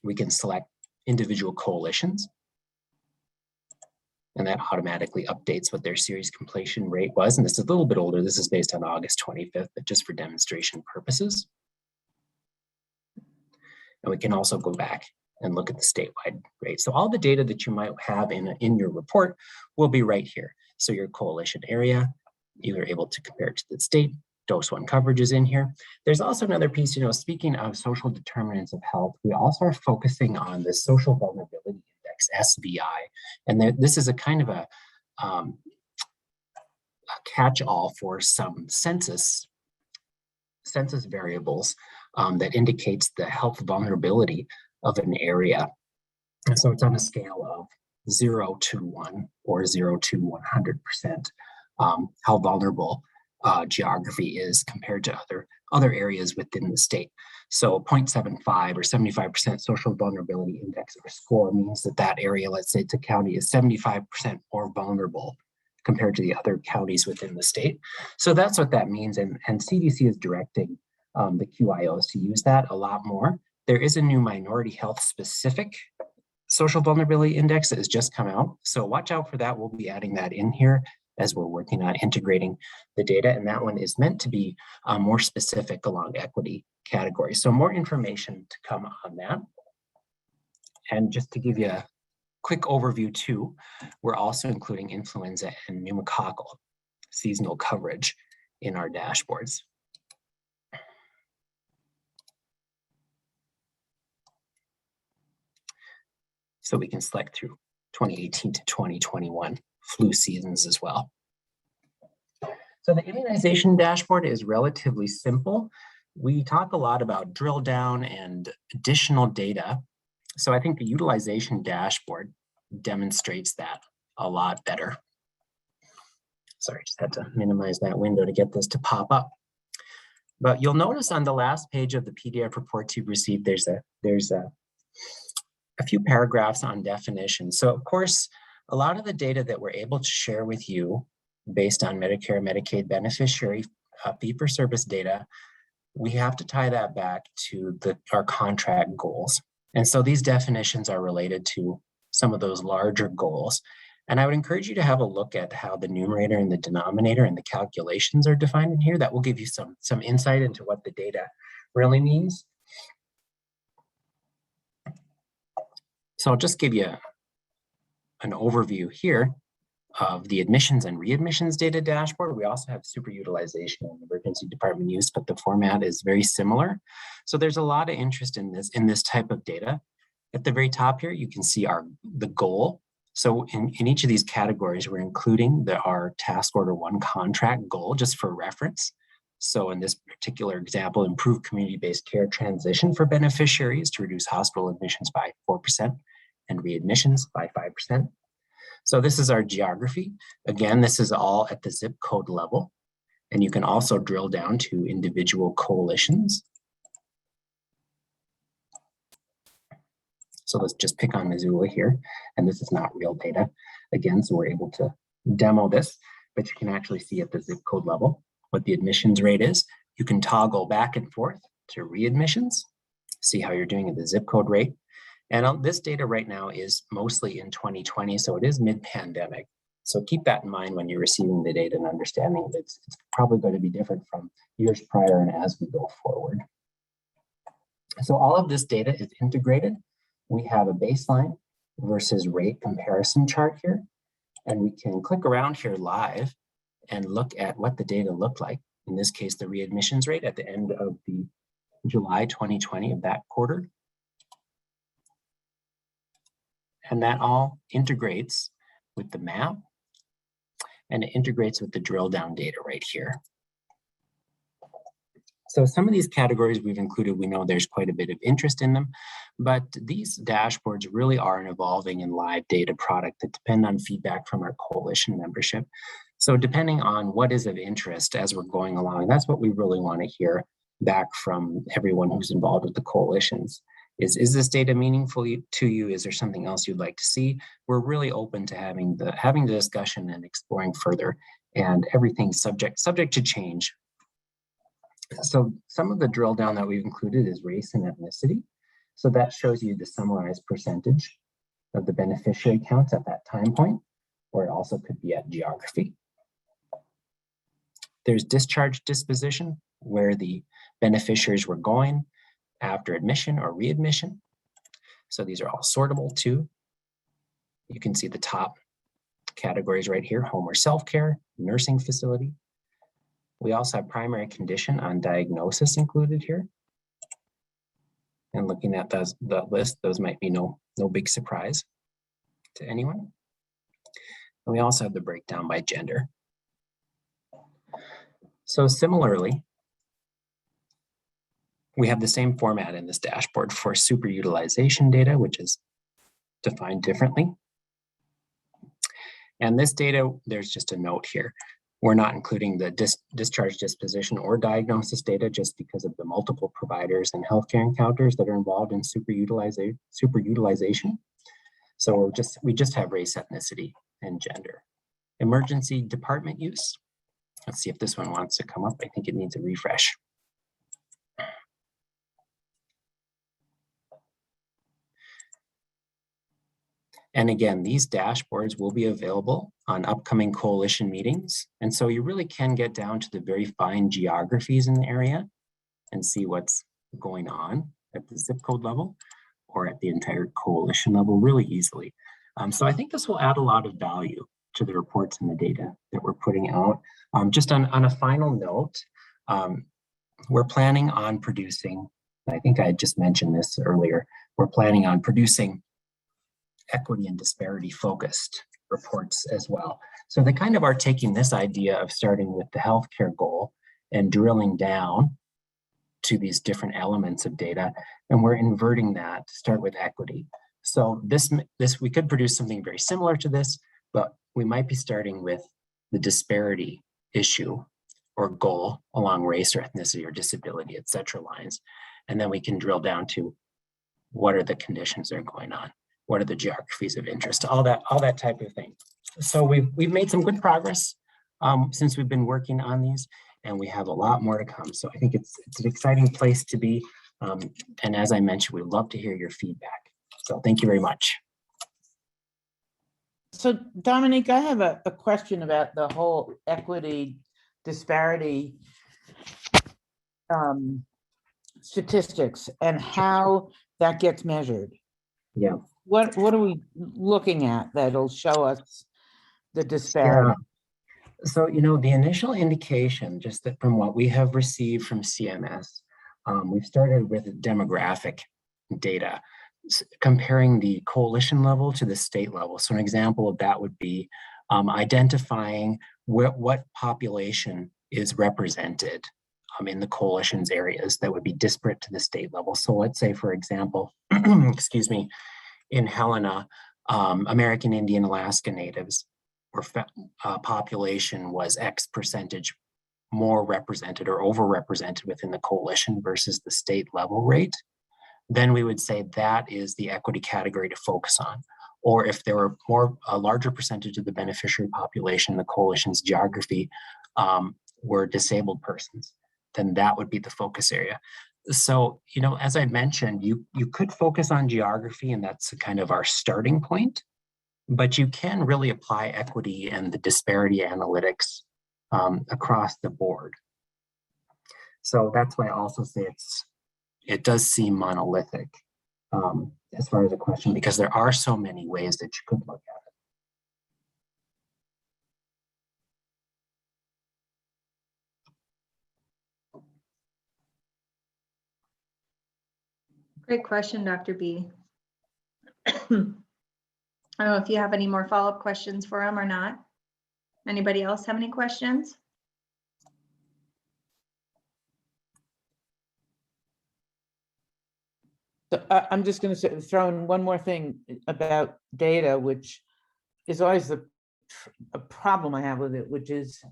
we can select individual coalitions, and that automatically updates what their series completion rate was. And this is a little bit older. This is based on August 25th, but just for demonstration purposes. And we can also go back and look at the statewide rate. So all the data that you might have in your report will be right here. So your coalition area, you're able to compare it to the state. Dose 1 coverage is in here. There's also another piece, speaking of social determinants of health, we also are focusing on the social vulnerability index, SVI. And this is a kind of a catch-all for some census variables that indicates the health vulnerability of an area. And so it's on a scale of 0 to 1 or 0 to 100%, how vulnerable geography is compared to other areas within the state. So 0.75 or 75% social vulnerability index or score means that area, let's say it's a county, is 75% more vulnerable compared to the other counties within the state. So that's what that means. And CDC is directing the QIOs to use that a lot more. There is a new minority health specific social vulnerability index that has just come out. So watch out for that. We'll be adding that in here as we're working on integrating the data. And that one is meant to be more specific along equity categories. So more information to come on that. And just to give you a quick overview too, we're also including influenza and pneumococcal seasonal coverage in our dashboards. So we can select through 2018 to 2021 flu seasons as well. So the immunization dashboard is relatively simple. We talk a lot about drill down and additional data. So I think the utilization dashboard demonstrates that a lot better. Sorry, just had to minimize that window to get this to pop up. But you'll notice on the last page of the PDF reports you've received, there's a few paragraphs on definitions. So of course, a lot of the data that we're able to share with you based on Medicare, Medicaid beneficiary fee-for-service data, we have to tie that back to our contract goals. And so these definitions are related to some of those larger goals. And I would encourage you to have a look at how the numerator and the denominator and the calculations are defined in here. That will give you some insight into what the data really means. So I'll just give you an overview here of the admissions and readmissions data dashboard. We also have super utilization and emergency department use, but the format is very similar. So there's a lot of interest in this type of data. At the very top here, you can see the goal. So in each of these categories, we're including our task order 1 contract goal just for reference. So in this particular example, improve community-based care transition for beneficiaries to reduce hospital admissions by 4% and readmissions by 5%. So this is our geography. Again, this is all at the zip code level. And you can also drill down to individual coalitions. So let's just pick on Missoula here. And this is not real data. Again, so we're able to demo this, but you can actually see at the zip code level what the admissions rate is. You can toggle back and forth to readmissions, see how you're doing at the zip code rate. And this data right now is mostly in 2020, so it is mid-pandemic. So keep that in mind when you're receiving the data and understanding that it's probably going to be different from years prior and as we go forward. So all of this data is integrated. We have a baseline versus rate comparison chart here, and we can click around here live and look at what the data looked like. In this case, the readmissions rate at the end of the July 2020 of that quarter. And that all integrates with the map, and it integrates with the drill down data right here. So some of these categories we've included, we know there's quite a bit of interest in them, but these dashboards really are an evolving and live data product that depend on feedback from our coalition membership. So depending on what is of interest as we're going along, that's what we really want to hear back from everyone who's involved with the coalitions. Is this data meaningful to you? Is there something else you'd like to see? We're really open to having the discussion and exploring further, and everything subject to change. So some of the drill down that we've included is race and ethnicity. So that shows you the summarized percentage of the beneficiary counts at that time point, or it also could be at geography. There's discharge disposition, where the beneficiaries were going after admission or readmission. So these are all sortable too. You can see the top categories right here: home or self-care, nursing facility. We also have primary condition on diagnosis included here. And looking at that list, those might be no big surprise to anyone. And we also have the breakdown by gender. So similarly, we have the same format in this dashboard for superutilization data, which is defined differently. And this data, there's just a note here. We're not including the discharge disposition or diagnosis data just because of the multiple providers and healthcare encounters that are involved in superutilization. So we just have race, ethnicity, and gender. Emergency department use. Let's see if this one wants to come up. I think it needs a refresh. And again, these dashboards will be available on upcoming coalition meetings. And so you really can get down to the very fine geographies in the area and see what's going on at the zip code level or at the entire coalition level really easily. So I think this will add a lot of value to the reports and the data that we're putting out. Just on a final note, we're planning on producing, I think I had just mentioned this earlier, we're planning on producing equity and disparity focused reports as well. So they kind of are taking this idea of starting with the healthcare goal and drilling down to these different elements of data, and we're inverting that to start with equity. So this we could produce something very similar to this, but we might be starting with the disparity issue or goal along race or ethnicity or disability, et cetera lines. And then we can drill down to what are the conditions that are going on? What are the geographies of interest? All that type of thing. So we've made some good progress since we've been working on these, and we have a lot more to come. So I think it's an exciting place to be. And as I mentioned, we'd love to hear your feedback. So thank you very much. So Dominique, I have a question about the whole equity disparity statistics and how that gets measured. Yeah. What are we looking at that'll show us the disparity? Yeah. So, the initial indication, just that from what we have received from CMS, we've started with demographic data, comparing the coalition level to the state level. So an example of that would be identifying what population is represented in the coalition's areas that would be disparate to the state level. So let's say, for example, excuse me, in Helena, American Indian Alaska Natives population was X percentage more represented or overrepresented within the coalition versus the state level rate, then we would say that is the equity category to focus on. Or if there were a larger percentage of the beneficiary population in the coalition's geography were disabled persons, then that would be the focus area. So, as I mentioned, you could focus on geography, and that's kind of our starting point, but you can really apply equity and the disparity analytics across the board. So that's why I also say it does seem monolithic as far as the question, because there are so many ways that you could look at it. Great question, Dr. B. I don't know if you have any more follow-up questions for him or not. Anybody else have any questions? So I'm just going to throw in one more thing about data, which is always a problem I have with it, which is,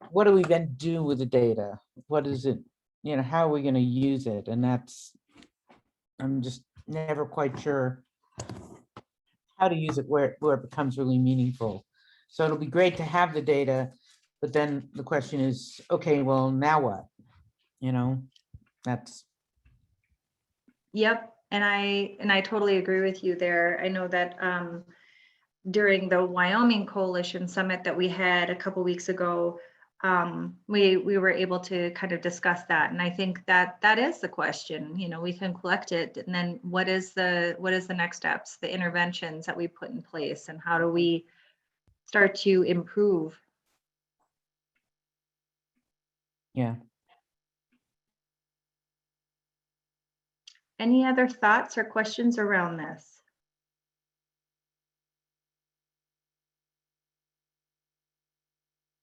what do we then do with the data? What is it, how are we going to use it? And I'm just never quite sure how to use it where it becomes really meaningful. So it'll be great to have the data, but then the question is, okay, well, now what? That's. Yep, and I totally agree with you there. I know that during the Wyoming Coalition Summit that we had a couple weeks ago, we were able to kind of discuss that. And I think that that is the question, you know, we can collect it, and then what is the next steps, the interventions that we put in place, and how do we start to improve? Yeah. Any other thoughts or questions around this?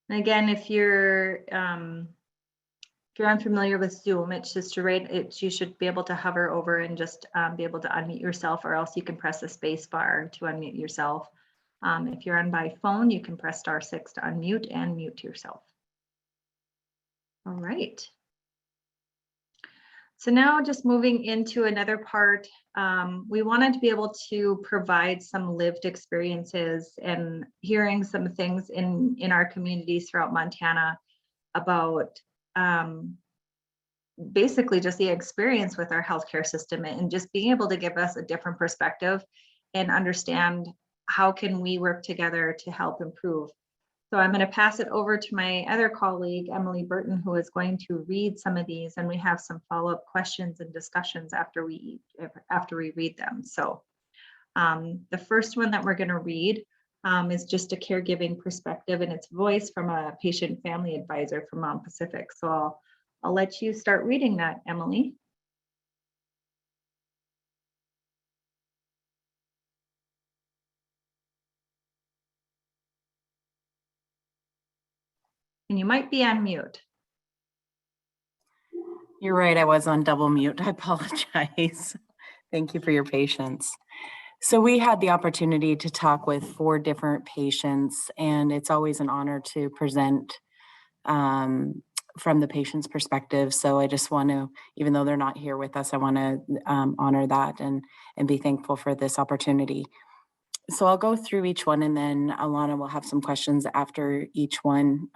And again, if you're unfamiliar with Zoom, it's just you should be able to hover over and just be able to unmute yourself, or else you can press the space bar to unmute yourself. If you're on by phone, you can press *6 to unmute and mute yourself. All right. So now just moving into another part, we wanted to be able to provide some lived experiences and hearing some things in our communities throughout Montana about basically just the experience with our healthcare system, and just being able to give us a different perspective and understand how can we work together to help improve. So I'm going to pass it over to my other colleague, Emily Burton, who is going to read some of these, and we have some follow-up questions and discussions after we read them. So the first one that we're going to read is just a caregiving perspective, and it's voice from a patient family advisor from Mount Pacific. So I'll let you start reading that, Emily. And you might be on mute. You're right, I was on double mute. I apologize. Thank you for your patience. So we had the opportunity to talk with 4 different patients, and it's always an honor to present from the patient's perspective. So I just want to, even though they're not here with us, I want to honor that and be thankful for this opportunity. So I'll go through each one, and then Alana will have some questions after each one.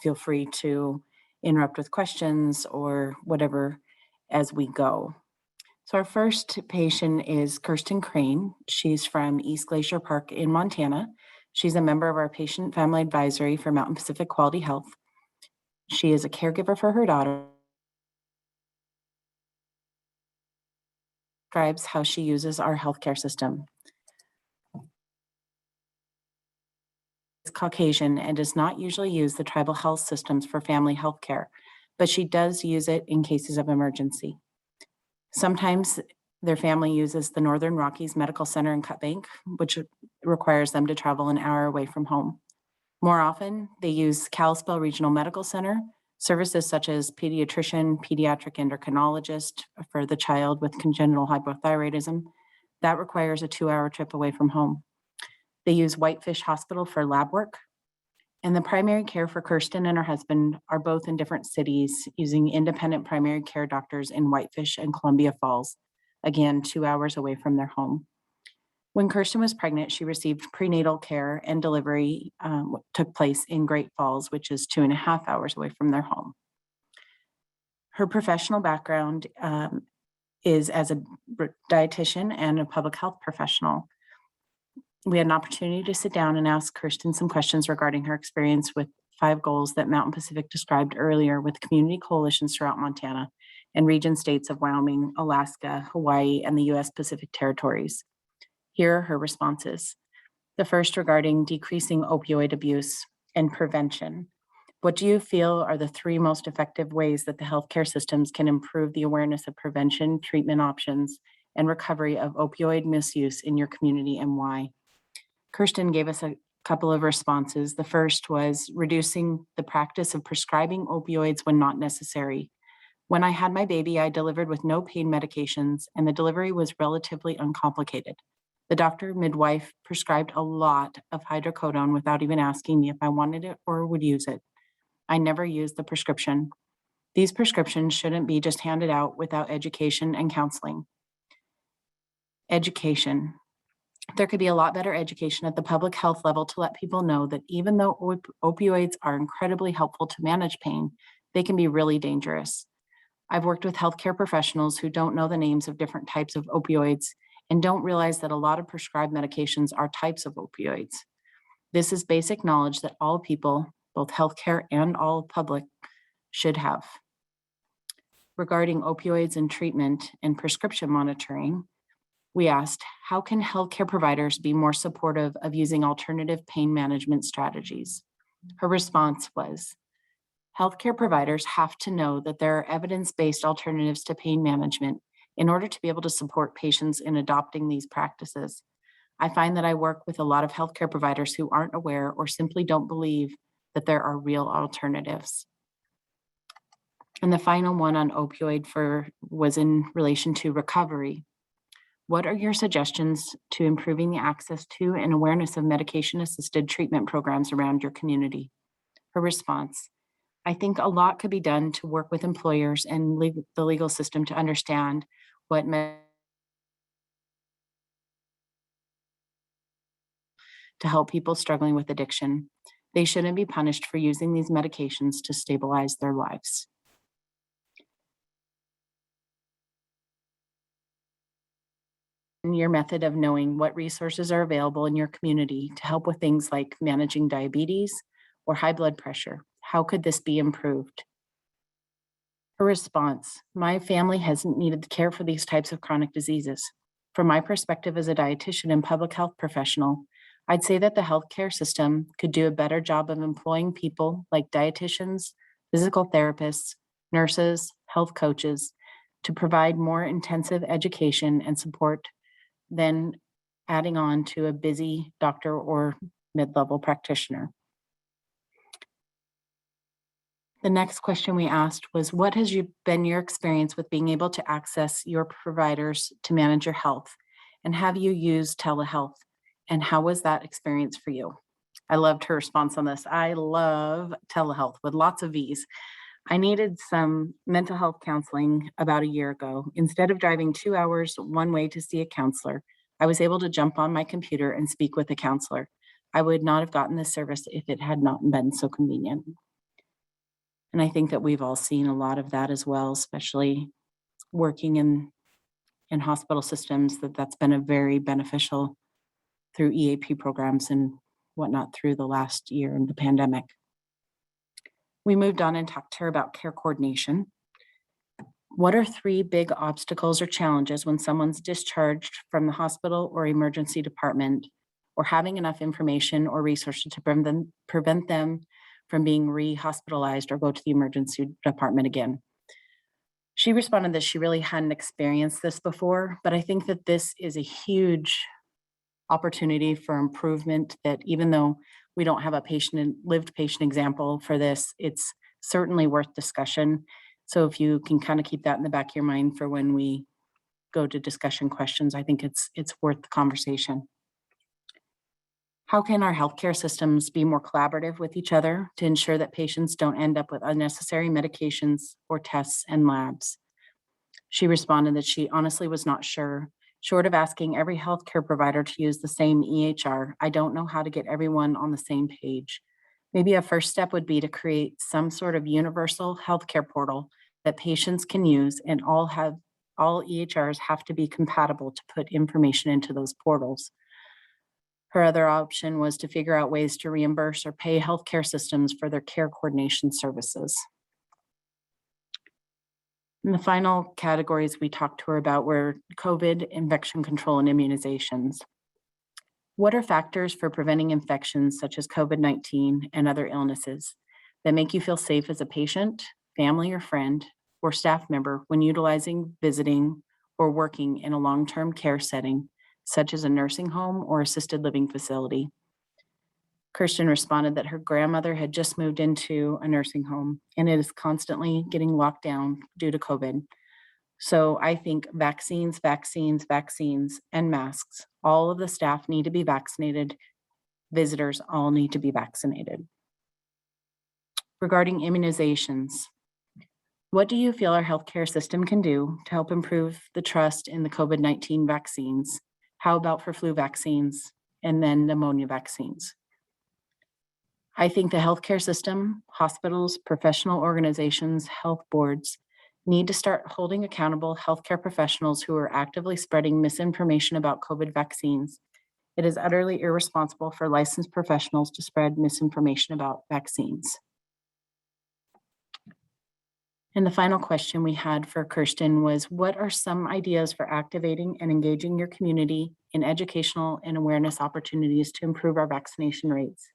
Feel free to interrupt with questions or whatever as we go. So our first patient is Kirsten Crane. She's from East Glacier Park in Montana. She's a member of our patient family advisory for Mountain Pacific Quality Health. She is a caregiver for her daughter. Describes how she uses our healthcare system. Is Caucasian and does not usually use the tribal health systems for family health care, but she does use it in cases of emergency. Sometimes their family uses the Northern Rockies Medical Center in Cut Bank, which requires them to travel an hour away from home. More often, they use Kalispell Regional Medical Center, services such as pediatrician, pediatric endocrinologist for the child with congenital hypothyroidism. That requires a 2-hour trip away from home. They use Whitefish Hospital for lab work. And the primary care for Kirsten and her husband are both in different cities using independent primary care doctors in Whitefish and Columbia Falls, again, 2 hours away from their home. When Kirsten was pregnant, she received prenatal care, and delivery took place in Great Falls, which is 2.5 hours away from their home. Her professional background is as a dietitian and a public health professional. We had an opportunity to sit down and ask Kirsten some questions regarding her experience with 5 goals that Mountain Pacific described earlier with community coalitions throughout Montana and region states of Wyoming, Alaska, Hawaii, and the U.S. Pacific Territories. Here are her responses. The first regarding decreasing opioid abuse and prevention. What do you feel are the 3 most effective ways that the healthcare systems can improve the awareness of prevention, treatment options, and recovery of opioid misuse in your community, and why? Kirsten gave us a couple of responses. The first was reducing the practice of prescribing opioids when not necessary. When I had my baby, I delivered with no pain medications, and the delivery was relatively uncomplicated. The doctor midwife prescribed a lot of hydrocodone without even asking me if I wanted it or would use it. I never used the prescription. These prescriptions shouldn't be just handed out without education and counseling. Education. There could be a lot better education at the public health level to let people know that even though opioids are incredibly helpful to manage pain, they can be really dangerous. I've worked with healthcare professionals who don't know the names of different types of opioids and don't realize that a lot of prescribed medications are types of opioids. This is basic knowledge that all people, both healthcare and all public should have. Regarding opioids and treatment and prescription monitoring, we asked, how can healthcare providers be more supportive of using alternative pain management strategies? Her response was, healthcare providers have to know that there are evidence-based alternatives to pain management in order to be able to support patients in adopting these practices. I find that I work with a lot of healthcare providers who aren't aware or simply don't believe that there are real alternatives. And the final one on opioid was in relation to recovery. What are your suggestions to improving the access to and awareness of medication-assisted treatment programs around your community? Her response, I think a lot could be done to work with employers and the legal system to understand what to help people struggling with addiction. They shouldn't be punished for using these medications to stabilize their lives. Your method of knowing what resources are available in your community to help with things like managing diabetes or high blood pressure. How could this be improved? Her response, my family hasn't needed care for these types of chronic diseases. From my perspective as a dietitian and public health professional, I'd say that the healthcare system could do a better job of employing people like dietitians, physical therapists, nurses, health coaches to provide more intensive education and support than adding on to a busy doctor or mid-level practitioner. The next question we asked was, what has been your experience with being able to access your providers to manage your health? And have you used telehealth? And how was that experience for you? I loved her response on this. I love telehealth with lots of V's. I needed some mental health counseling about a year ago. Instead of driving 2 hours one way to see a counselor, I was able to jump on my computer and speak with a counselor. I would not have gotten this service if it had not been so convenient. And I think that we've all seen a lot of that as well, especially working in hospital systems, that's been a very beneficial through EAP programs and whatnot through the last year in the pandemic. We moved on and talked to her about care coordination. What are 3 big obstacles or challenges when someone's discharged from the hospital or emergency department, or having enough information or resources to prevent them from being re-hospitalized or go to the emergency department again? She responded that she really hadn't experienced this before, but I think that this is a huge opportunity for improvement, that even though we don't have a lived patient example for this, it's certainly worth discussion. So if you can kind of keep that in the back of your mind for when we go to discussion questions, I think it's worth the conversation. How can our healthcare systems be more collaborative with each other to ensure that patients don't end up with unnecessary medications or tests and labs? She responded that she honestly was not sure. Short of asking every healthcare provider to use the same EHR, I don't know how to get everyone on the same page. Maybe a first step would be to create some sort of universal healthcare portal that patients can use, and all EHRs have to be compatible to put information into those portals. Her other option was to figure out ways to reimburse or pay healthcare systems for their care coordination services. And the final categories we talked to her about were COVID, infection control, and immunizations. What are factors for preventing infections such as COVID-19 and other illnesses that make you feel safe as a patient, family or friend, or staff member when utilizing, visiting, or working in a long-term care setting, such as a nursing home or assisted living facility? Kirsten responded that her grandmother had just moved into a nursing home and it is constantly getting locked down due to COVID. So I think vaccines, and masks. All of the staff need to be vaccinated. Visitors all need to be vaccinated. Regarding immunizations, what do you feel our healthcare system can do to help improve the trust in the COVID-19 vaccines? How about for flu vaccines and then pneumonia vaccines? I think the healthcare system, hospitals, professional organizations, health boards need to start holding accountable healthcare professionals who are actively spreading misinformation about COVID vaccines It is utterly irresponsible for licensed professionals to spread misinformation about vaccines. And the final question we had for Kirsten was, what are some ideas for activating and engaging your community in educational and awareness opportunities to improve our vaccination rates?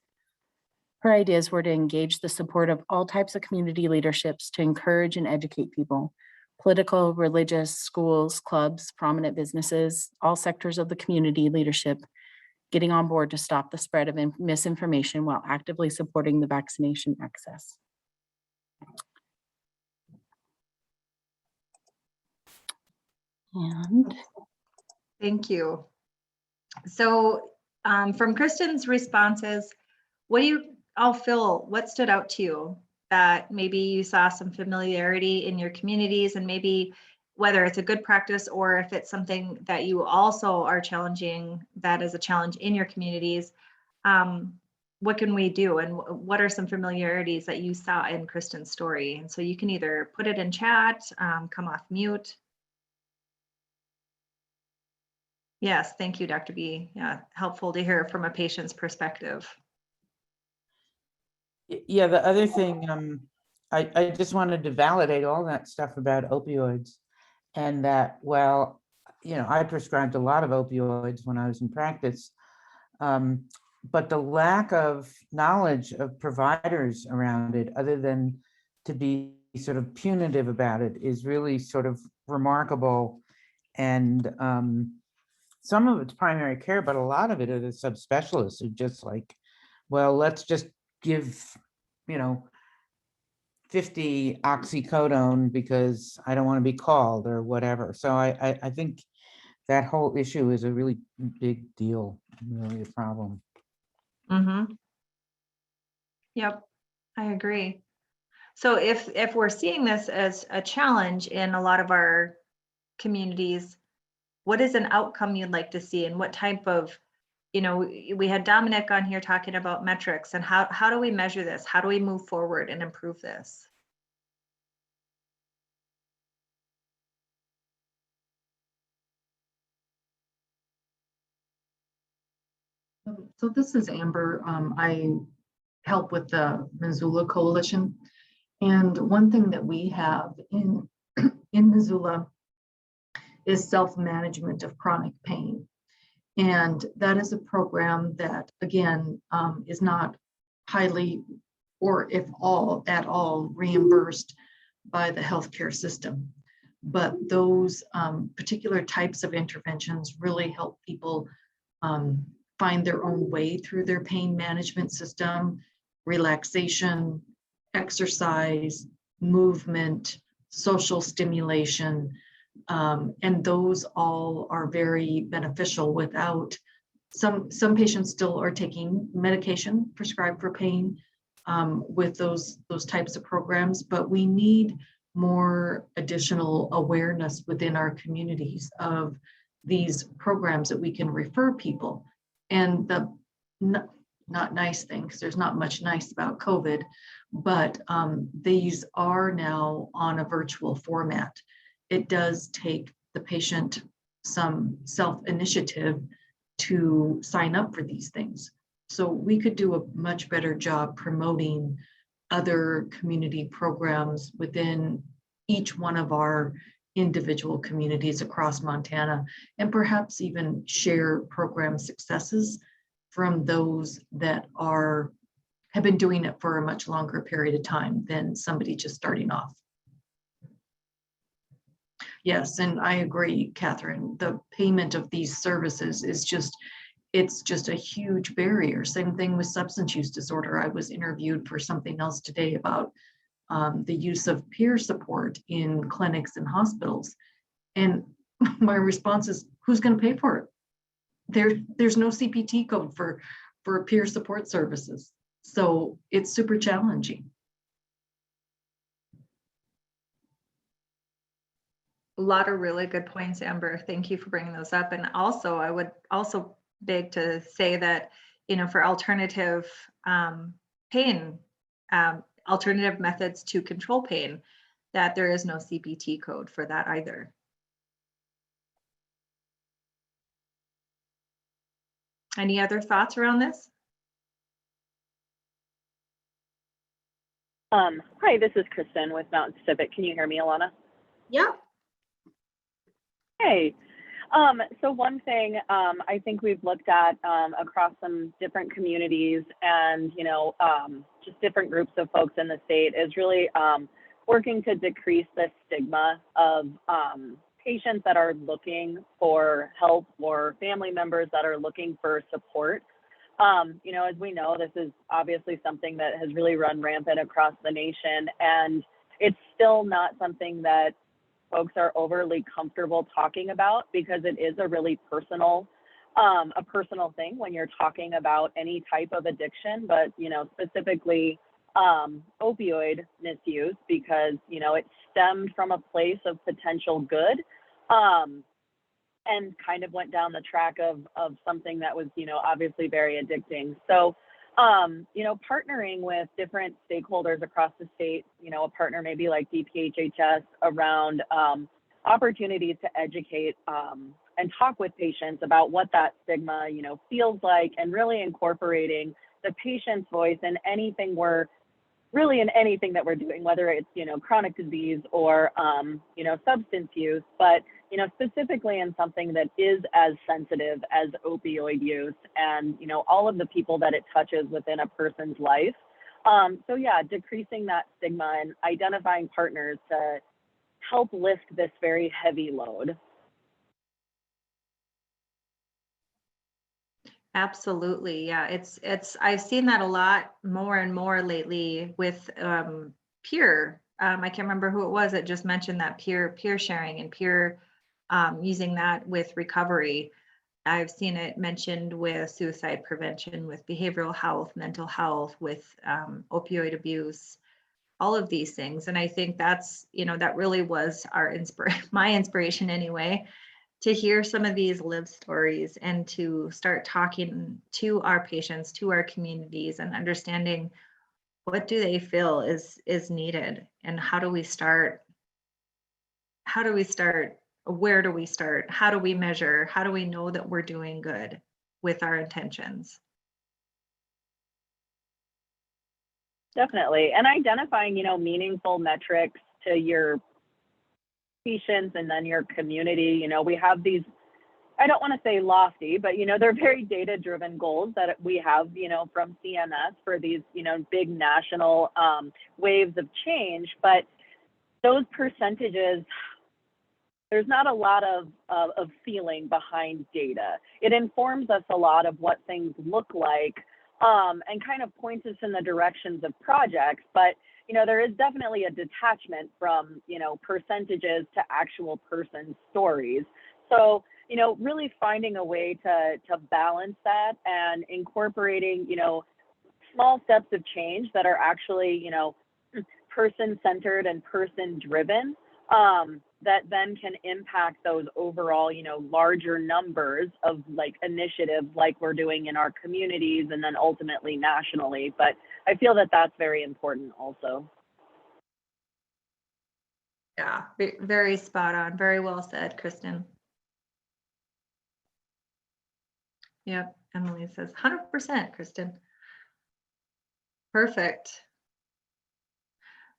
Her ideas were to engage the support of all types of community leaderships to encourage and educate people, political, religious, schools, clubs, prominent businesses, all sectors of the community leadership, getting on board to stop the spread of misinformation while actively supporting the vaccination access. And Thank you. So from Kristen's responses, what do you all feel, what stood out to you that maybe you saw some familiarity in your communities, and maybe whether it's a good practice or if it's something that you also are challenging, that is a challenge in your communities, what can we do? And what are some familiarities that you saw in Kristen's story? And so you can either put it in chat, come off mute. Yes, thank you, Dr. B. Yeah, helpful to hear from a patient's perspective. Yeah, the other thing, I just wanted to validate all that stuff about opioids, and that, well, you know, I prescribed a lot of opioids when I was in practice, but the lack of knowledge of providers around it, other than to be sort of punitive about it, is really sort of remarkable. And some of it's primary care, but a lot of it are the subspecialists who just like, well, let's just give, you know, 50 oxycodone because I don't want to be called or whatever. So I think that whole issue is a really big deal, really a problem. Mm-hmm. Yep, I agree. So if we're seeing this as a challenge in a lot of our communities, what is an outcome you'd like to see, and what type of, you know, we had Dominic on here talking about metrics, and how do we measure this? How do we move forward and improve this? So this is Amber. I help with the Missoula Coalition. And one thing that we have in Missoula is self-management of chronic pain. And that is a program that, again, is not highly, or if at all, reimbursed by the healthcare system. But those particular types of interventions really help people find their own way through their pain management system, relaxation, exercise, movement, social stimulation, and those all are very beneficial. Without some patients still are taking medication prescribed for pain with those types of programs, but we need more additional awareness within our communities of these programs that we can refer people. And the not nice thing, because there's not much nice about COVID, but these are now on a virtual format. It does take the patient some self-initiative to sign up for these things. So we could do a much better job promoting other community programs within each one of our individual communities across Montana, and perhaps even share program successes from those that have been doing it for a much longer period of time than somebody just starting off. Yes, and I agree, Catherine, the payment of these services is it's just a huge barrier. Same thing with substance use disorder. I was interviewed for something else today about the use of peer support in clinics and hospitals. And my response is, who's going to pay for it? There's no CPT code for peer support services. So it's super challenging. A lot of really good points, Amber. Thank you for bringing those up. And also, I would also beg to say that, you know, for alternative pain, alternative methods to control pain, that there is no CPT code for that either. Any other thoughts around this? Hi, this is Kristen with Mountain Pacific. Can you hear me, Alana? Yeah. Hey. So one thing I think we've looked at across some different communities and, just different groups of folks in the state is really working to decrease the stigma of patients that are looking for help or family members that are looking for support. As we know, this is obviously something that has really run rampant across the nation, and it's still not something that folks are overly comfortable talking about because it is a really personal thing when you're talking about any type of addiction, but, specifically opioid misuse because, it stemmed from a place of potential good. And kind of went down the track of something that was, obviously very addicting. So, partnering with different stakeholders across the state, a partner maybe like DPHHS around opportunities to educate and talk with patients about what that stigma, feels like, and really incorporating the patient's voice in anything that we're doing, whether it's, chronic disease or, substance use, but, specifically in something that is as sensitive as opioid use and, all of the people that it touches within a person's life. So yeah, decreasing that stigma and identifying partners to help lift this very heavy load. Absolutely. Yeah, I've seen that a lot more and more lately with peer. I can't remember who it was that just mentioned that peer sharing and peer using that with recovery. I've seen it mentioned with suicide prevention, with behavioral health, mental health, with opioid abuse, all of these things. And I think that's, that really was my inspiration anyway, to hear some of these lived stories and to start talking to our patients, to our communities, and understanding what do they feel is needed, and how do we start? Where do we start? How do we measure? How do we know that we're doing good with our intentions? Definitely. And identifying, meaningful metrics to your patients and then your community. We have these, I don't want to say lofty, but, they're very data-driven goals that we have, from CMS for these, big national waves of change. But those percentages, there's not a lot of feeling behind data. It informs us a lot of what things look like and kind of points us in the directions of projects. But, there is definitely a detachment from, percentages to actual person stories. So, really finding a way to balance that and incorporating, small steps of change that are actually, person-centered and person-driven. That then can impact those overall, larger numbers of like initiatives like we're doing in our communities and then ultimately nationally. But I feel that that's very important also. Yeah, very spot on. Very well said, Kristen. Yep, Emily says 100%, Kristen. Perfect.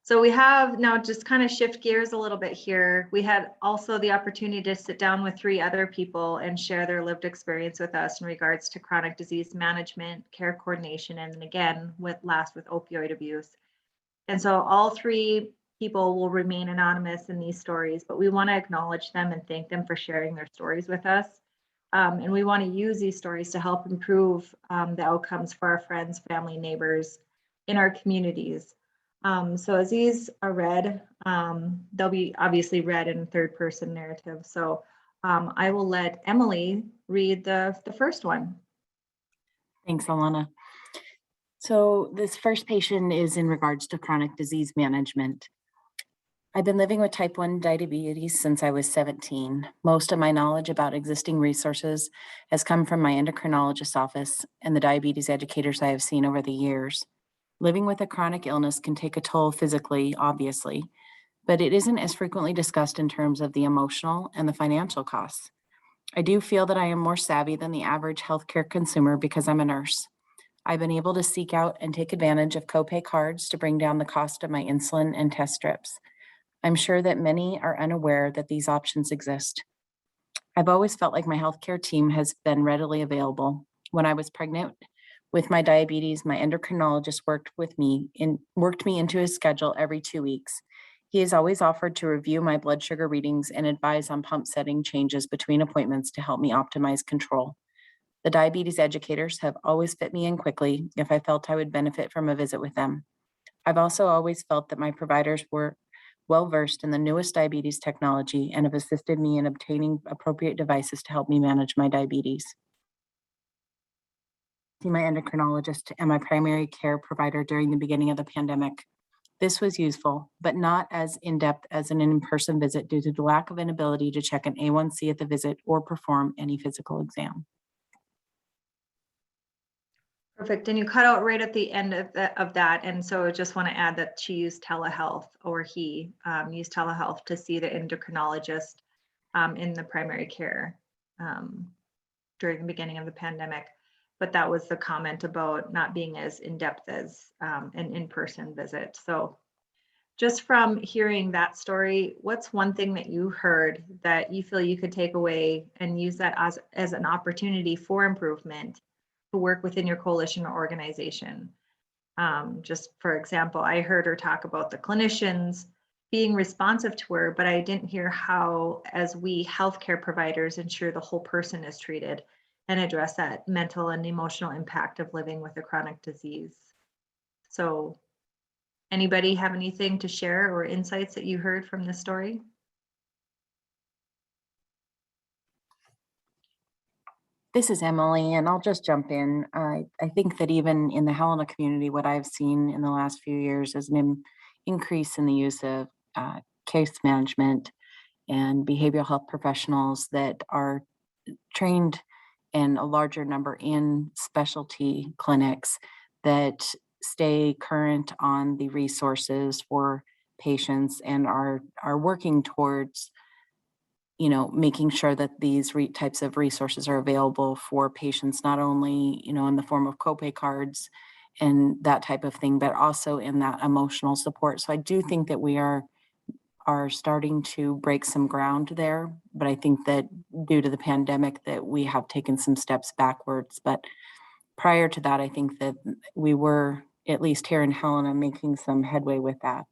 So we have now just kind of shift gears a little bit here. We had also the opportunity to sit down with 3 other people and share their lived experience with us in regards to chronic disease management, care coordination, and then again, with opioid abuse. And so all 3 people will remain anonymous in these stories, but we want to acknowledge them and thank them for sharing their stories with us. And we want to use these stories to help improve the outcomes for our friends, family, neighbors in our communities. So as these are read, they'll be obviously read in third person narrative. So I will let Emily read the first one. Thanks, Alana. So this first patient is in regards to chronic disease management. I've been living with type 1 diabetes since I was 17. Most of my knowledge about existing resources has come from my endocrinologist's office and the diabetes educators I have seen over the years. Living with a chronic illness can take a toll physically, obviously, but it isn't as frequently discussed in terms of the emotional and the financial costs. I do feel that I am more savvy than the average healthcare consumer because I'm a nurse. I've been able to seek out and take advantage of copay cards to bring down the cost of my insulin and test strips. I'm sure that many are unaware that these options exist. I've always felt like my healthcare team has been readily available. When I was pregnant with my diabetes, my endocrinologist worked me into his schedule every 2 weeks. He has always offered to review my blood sugar readings and advise on pump setting changes between appointments to help me optimize control. The diabetes educators have always fit me in quickly if I felt I would benefit from a visit with them. I've also always felt that my providers were well-versed in the newest diabetes technology and have assisted me in obtaining appropriate devices to help me manage my diabetes. See my endocrinologist and my primary care provider during the beginning of the pandemic. This was useful, but not as in-depth as an in-person visit due to the lack of inability to check an A1C at the visit or perform any physical exam. Perfect. And you cut out right at the end of that. And so I just want to add that she used telehealth, or he used telehealth to see the endocrinologist in the primary care during the beginning of the pandemic. But that was the comment about not being as in-depth as an in-person visit. So just from hearing that story, what's one thing that you heard that you feel you could take away and use that as an opportunity for improvement to work within your coalition or organization? Just for example, I heard her talk about the clinicians being responsive to her, but I didn't hear how, as we healthcare providers, ensure the whole person is treated and address that mental and emotional impact of living with a chronic disease. So anybody have anything to share or insights that you heard from this story? This is Emily, and I'll just jump in. I think that even in the Helena community, what I've seen in the last few years is an increase in the use of case management and behavioral health professionals that are trained in a larger number in specialty clinics that stay current on the resources for patients and are working towards making sure that these types of resources are available for patients, not only, in the form of copay cards and that type of thing, but also in that emotional support. So I do think that we are starting to break some ground there, but I think that due to the pandemic that we have taken some steps backwards. But prior to that, I think that we were, at least here in Helena, making some headway with that.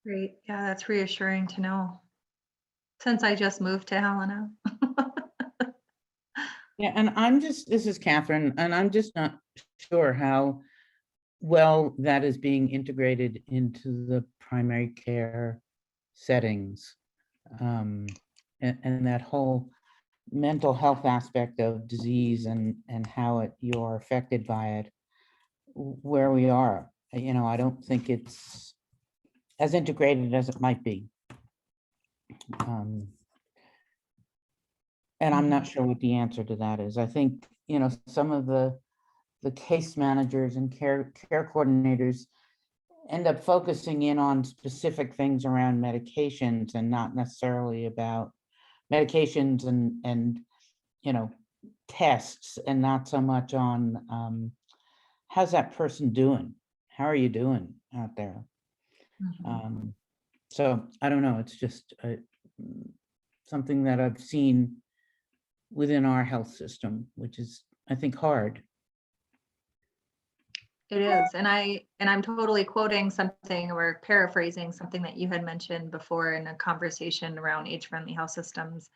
Great. Yeah, that's reassuring to know, since I just moved to Helena. Yeah, and this is Catherine, and I'm just not sure how well that is being integrated into the primary care settings. And that whole mental health aspect of disease and how you're affected by it, where we are. I don't think it's as integrated as it might be. And I'm not sure what the answer to that is. I think, some of the case managers and care coordinators end up focusing in on specific things around medications and not necessarily about medications and tests, and not so much on how's that person doing? How are you doing out there? So I don't know, it's just something that I've seen within our health system, which is, I think, hard. It is, and I'm totally quoting something or paraphrasing something that you had mentioned before in a conversation around age-friendly health systems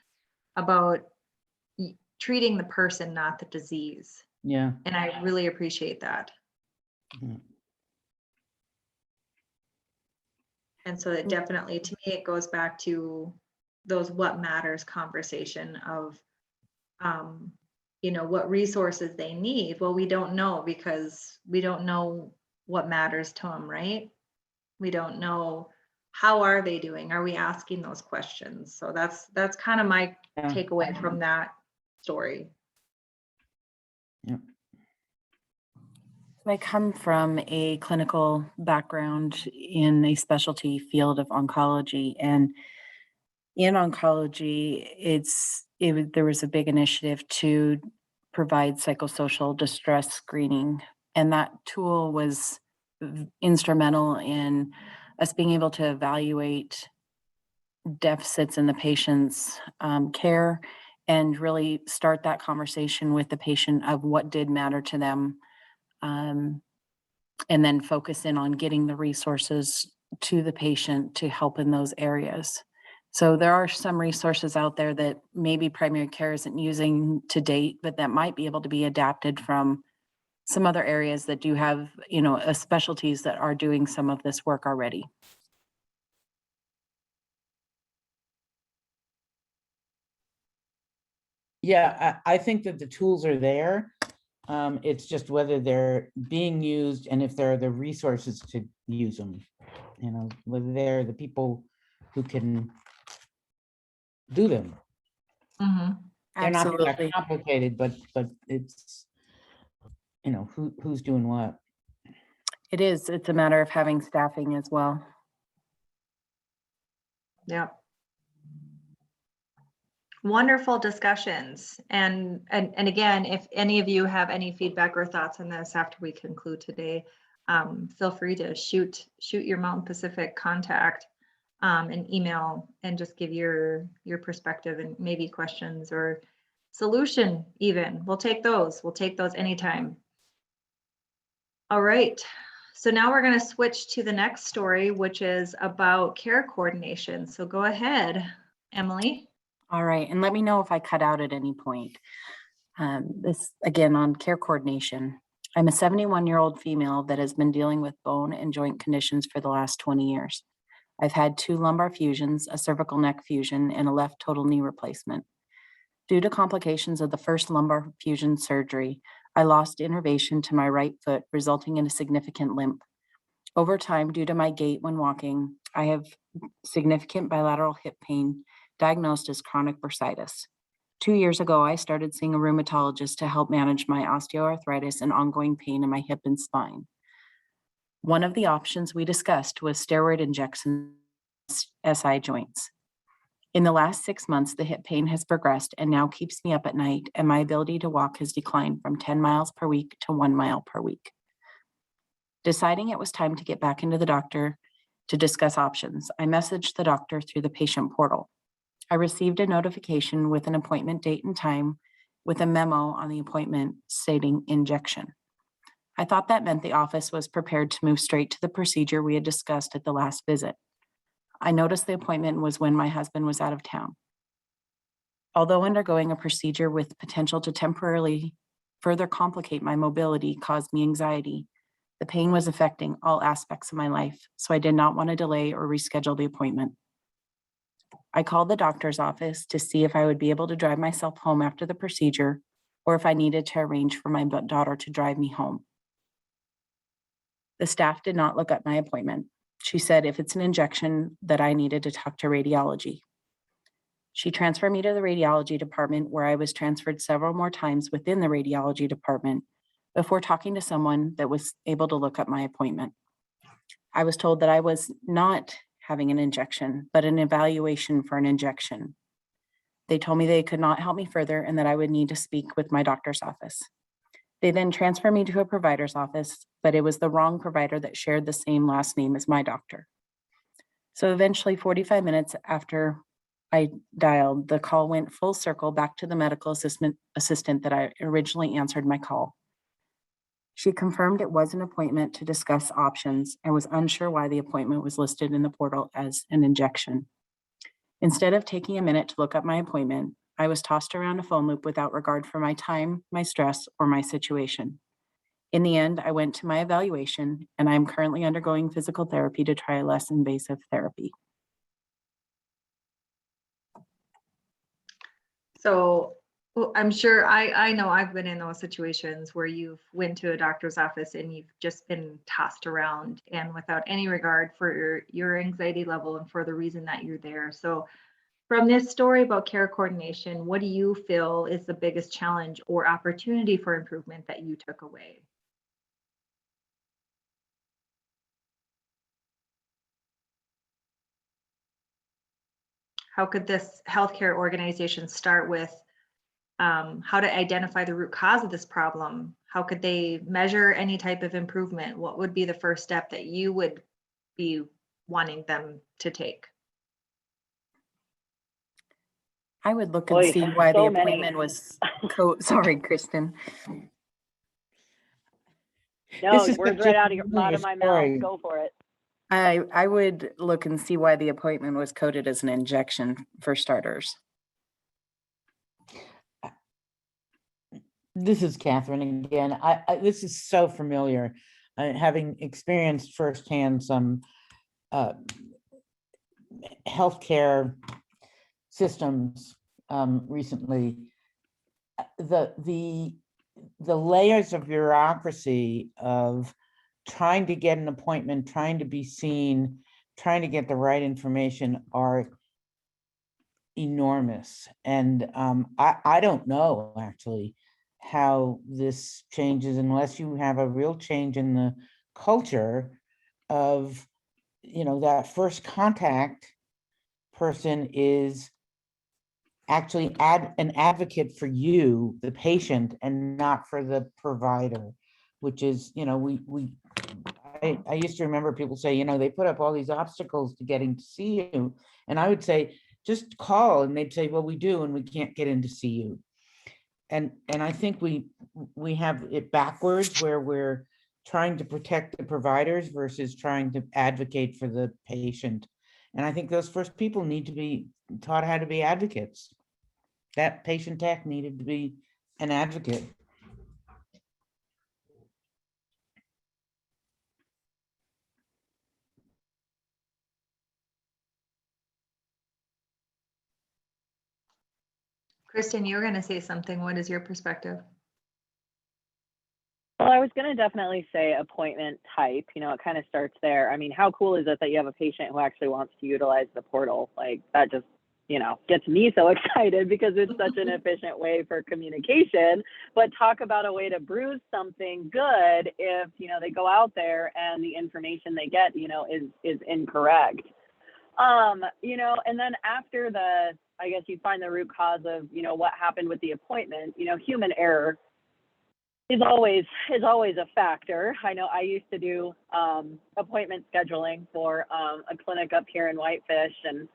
about treating the person, not the disease. Yeah. And I really appreciate that. Mhm. And so it definitely, to me, it goes back to those what matters conversation of, what resources they need. Well, we don't know because we don't know what matters to them, right? We don't know how are they doing? Are we asking those questions? So that's kind of my Yeah. takeaway from that story. Yep. I come from a clinical background in a specialty field of oncology, and in oncology, there was a big initiative to provide psychosocial distress screening. And that tool was instrumental in us being able to evaluate deficits in the patient's care and really start that conversation with the patient of what did matter to them. And then focus in on getting the resources to the patient to help in those areas. So there are some resources out there that maybe primary care isn't using to date, but that might be able to be adapted from some other areas that do have, specialties that are doing some of this work already. Yeah, I think that the tools are there. It's just whether they're being used and if there are the resources to use them. Whether they're the people who can do them. Mhm. They're not that Absolutely. complicated, but it's, who's doing what. It is. It's a matter of having staffing as well. Yep. Wonderful discussions. And again, if any of you have any feedback or thoughts on this after we conclude today, feel free to shoot your Mountain Pacific contact an email and just give your perspective and maybe questions or solution even. We'll take those. We'll take those anytime. All right. So now we're going to switch to the next story, which is about care coordination. So go ahead, Emily. All right, and let me know if I cut out at any point. This, again, on care coordination. I'm a 71-year-old female that has been dealing with bone and joint conditions for the last 20 years. I've had 2 lumbar fusions, a cervical neck fusion, and a left total knee replacement. Due to complications of the first lumbar fusion surgery, I lost innervation to my right foot, resulting in a significant limp. Over time, due to my gait when walking, I have significant bilateral hip pain diagnosed as chronic bursitis. 2 years ago, I started seeing a rheumatologist to help manage my osteoarthritis and ongoing pain in my hip and spine. One of the options we discussed was steroid injections SI joints. In the last 6 months, the hip pain has progressed and now keeps me up at night, and my ability to walk has declined from 10 miles per week to 1 mile per week. Deciding it was time to get back into the doctor to discuss options, I messaged the doctor through the patient portal. I received a notification with an appointment date and time with a memo on the appointment stating injection. I thought that meant the office was prepared to move straight to the procedure we had discussed at the last visit. I noticed the appointment was when my husband was out of town. Although undergoing a procedure with potential to temporarily further complicate my mobility caused me anxiety, the pain was affecting all aspects of my life, so I did not want to delay or reschedule the appointment. I called the doctor's office to see if I would be able to drive myself home after the procedure or if I needed to arrange for my daughter to drive me home. The staff did not look up my appointment. She said if it's an injection that I needed to talk to radiology. She transferred me to the radiology department, where I was transferred several more times within the radiology department before talking to someone that was able to look up my appointment. I was told that I was not having an injection, but an evaluation for an injection. They told me they could not help me further and that I would need to speak with my doctor's office. They then transferred me to a provider's office, but it was the wrong provider that shared the same last name as my doctor. So eventually, 45 minutes after I dialed, the call went full circle back to the medical assistant that I originally answered my call. She confirmed it was an appointment to discuss options and was unsure why the appointment was listed in the portal as an injection. Instead of taking a minute to look up my appointment, I was tossed around a phone loop without regard for my time, my stress, or my situation. In the end, I went to my evaluation, and I am currently undergoing physical therapy to try a less invasive therapy. So well, I'm sure I know I've been in those situations where you've went to a doctor's office and you've just been tossed around and without any regard for your anxiety level and for the reason that you're there. So from this story about care coordination, what do you feel is the biggest challenge or opportunity for improvement that you took away? How could this healthcare organization start with how to identify the root cause of this problem? How could they measure any type of improvement? What would be the first step that you would be wanting them to take? I would look and Oy, see why the so many. appointment was, sorry, Kristen. No, This is words such right a out of my mouth. story. Go for it. I would look and see why the appointment was coded as an injection for starters. This is Catherine again. This is so familiar. Having experienced firsthand some healthcare systems recently, the layers of bureaucracy of trying to get an appointment, trying to be seen, trying to get the right information are enormous. And I don't know actually how this changes unless you have a real change in the culture of, that first contact person is actually an advocate for you, the patient, and not for the provider, which is, I used to remember people say, they put up all these obstacles to getting to see you. And I would say, just call, and they'd say, well, we do, and we can't get in to see you. And I think we have it backwards, where we're trying to protect the providers versus trying to advocate for the patient. And I think those first people need to be taught how to be advocates. That patient tech needed to be an advocate. Kristen, you were going to say something. What is your perspective? Well, I was going to definitely say appointment type. It kind of starts there. I mean, how cool is it that you have a patient who actually wants to utilize the portal? Like, that just, gets me so excited because it's such an efficient way for communication. But talk about a way to bruise something good if, they go out there and the information they get, is incorrect. And then after I guess you find the root cause of, what happened with the appointment, human error is always a factor. I know I used to do appointment scheduling for a clinic up here in Whitefish, and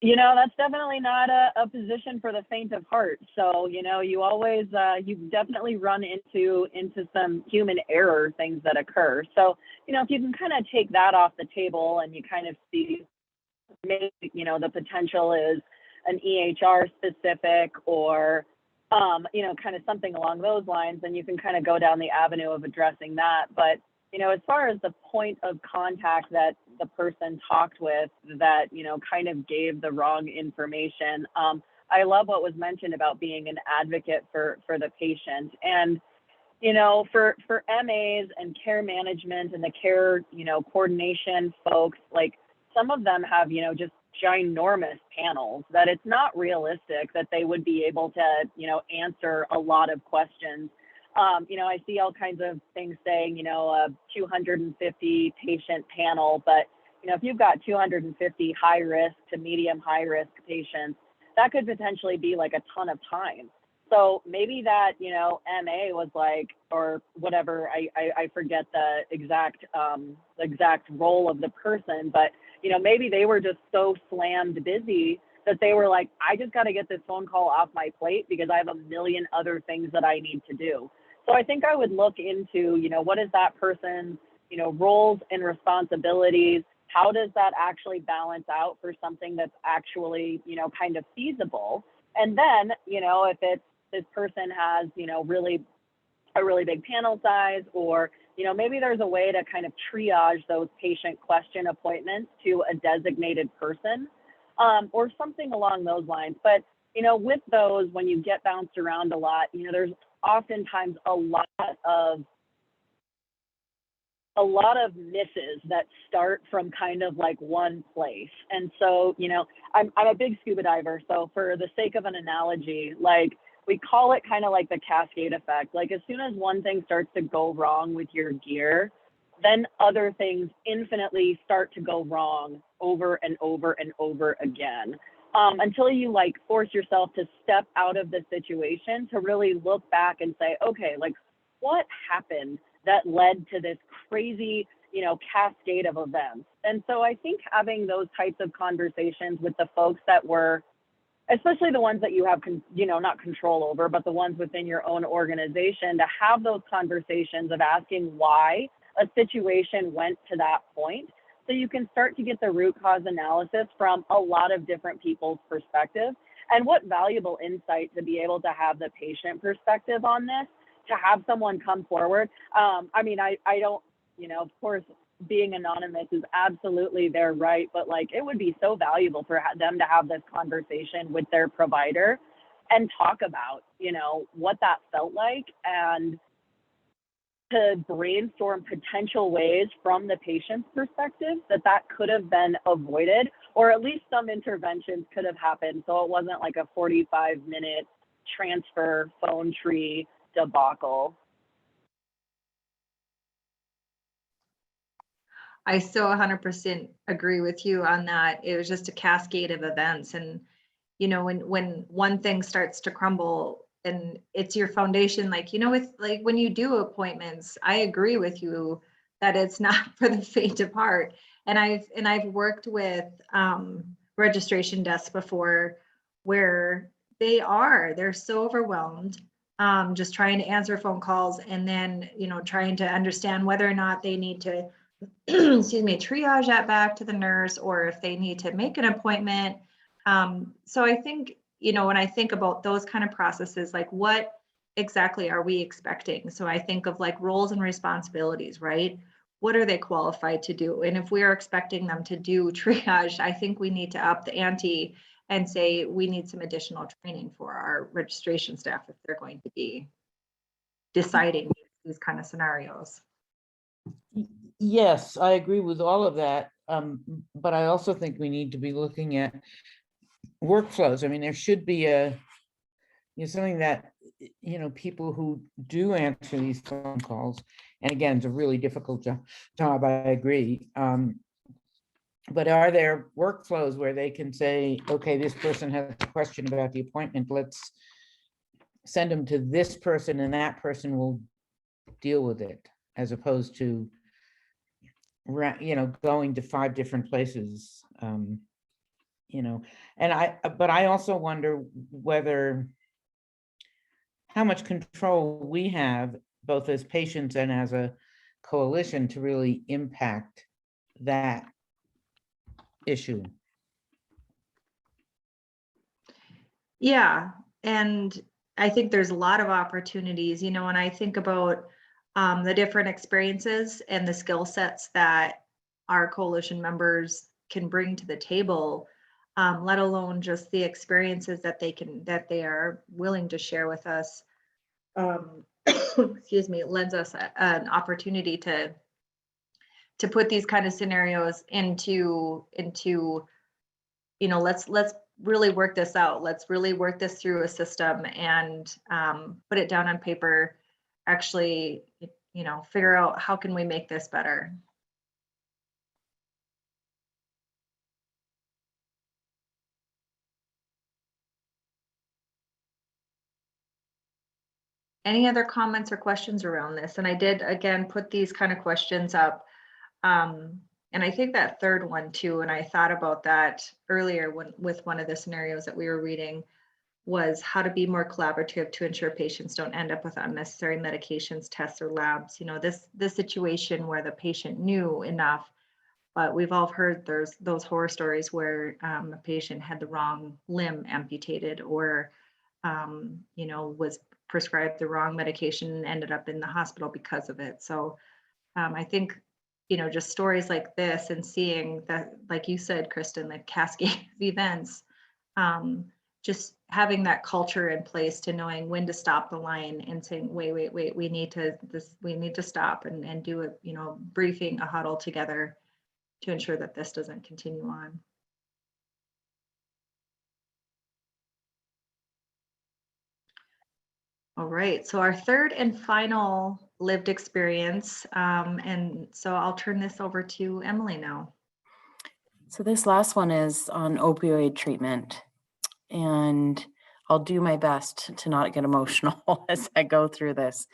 that's definitely not a position for the faint of heart. So you always you definitely run into some human error things that occur. So if you can kind of take that off the table and you kind of see maybe the potential is an EHR specific or kind of something along those lines, then you can kind of go down the avenue of addressing that. But, as far as the point of contact that the person talked with that, kind of gave the wrong information, I love what was mentioned about being an advocate for the patient. And, for MAs and care management and the care, coordination folks, like some of them have, just ginormous panels that it's not realistic that they would be able to, answer a lot of questions. I see all kinds of things saying, a 250 patient panel, but, if you've got 250 high risk to medium high risk patients, that could potentially be like a ton of time. So maybe that, MA was like, or whatever, I forget the exact role of the person, but maybe they were just so slammed busy that they were like, I just got to get this phone call off my plate because I have a million other things that I need to do. So I think I would look into, what is that person's, roles and responsibilities? How does that actually balance out for something that's actually, kind of feasible? And then, if it's this person has, really a really big panel size, or maybe there's a way to kind of triage those patient question appointments to a designated person, or something along those lines. But with those, when you get bounced around a lot, there's oftentimes a lot of misses that start from kind of like one place. And so I'm a big scuba diver, so for the sake of an analogy, like we call it kind of like the Cascade Effect. Like as soon as one thing starts to go wrong with your gear, then other things infinitely start to go wrong over and over and over again. Until you like force yourself to step out of the situation to really look back and say, okay, like what happened that led to this crazy, you know, cascade of events? And so I think having those types of conversations with the folks that were, especially the ones that you have, you know, not control over, but the ones within your own organization, to have those conversations of asking why a situation went to that point, so you can start to get the root cause analysis from a lot of different people's perspective. And what valuable insight to be able to have the patient perspective on this, to have someone come forward. I mean, I don't, you know, of course, being anonymous is absolutely their right, but like it would be so valuable for them to have this conversation with their provider and talk about, you know, what that felt like, and to brainstorm potential ways from the patient's perspective that could have been avoided, or at least some interventions could have happened, so it wasn't like a 45-minute transfer phone tree debacle. I so 100% agree with you on that. It was just a cascade of events. And, you know, when one thing starts to crumble and it's your foundation, like, you know, with like when you do appointments, I agree with you that it's not for the faint of heart. And I've worked with registration desks before where they're so overwhelmed, just trying to answer phone calls and then, you know, trying to understand whether or not they need to excuse me, triage that back to the nurse, or if they need to make an appointment. So I think, you know, when I think about those kind of processes, like what exactly are we expecting? So I think of like roles and responsibilities, right? What are they qualified to do? And if we are expecting them to do triage, I think we need to up the ante and say we need some additional training for our registration staff if they're going to be deciding these kind of scenarios. Yes, I agree with all of that. But I also think we need to be looking at workflows. I mean, there should be something that, you know, people who do answer these phone calls, and again, it's a really difficult job, I agree. But are there workflows where they can say, okay, this person has a question about the appointment, let's send them to this person and that person will deal with it, as opposed to, you know, going to 5 different places, you know. And but I also wonder how much control we have, both as patients and as a coalition, to really impact that issue. Yeah, and I think there's a lot of opportunities, you know, when I think about the different experiences and the skill sets that our coalition members can bring to the table, let alone just the experiences that they are willing to share with us. Excuse me, lends us an opportunity to put these kind of scenarios into, you know, let's really work this out. Let's really work this through a system and put it down on paper, actually, you know, figure out how can we make this better. Any other comments or questions around this? And I did, again, put these kind of questions up. And I think that third one too, and I thought about that earlier with one of the scenarios that we were reading, was how to be more collaborative to ensure patients don't end up with unnecessary medications, tests, or labs. You know, this situation where the patient knew enough, but we've all heard there's those horror stories where a patient had the wrong limb amputated, or you know, was prescribed the wrong medication and ended up in the hospital because of it. So I think, you know, just stories like this and seeing that, like you said, Kristen, the cascade of events, just having that culture in place to knowing when to stop the line and saying, wait, we need to stop and do a, you know, briefing, a huddle together to ensure that this doesn't continue on. All right, so our third and final lived experience, and so I'll turn this over to Emily now. So this last one is on opioid treatment. And I'll do my best to not get emotional as I go through this.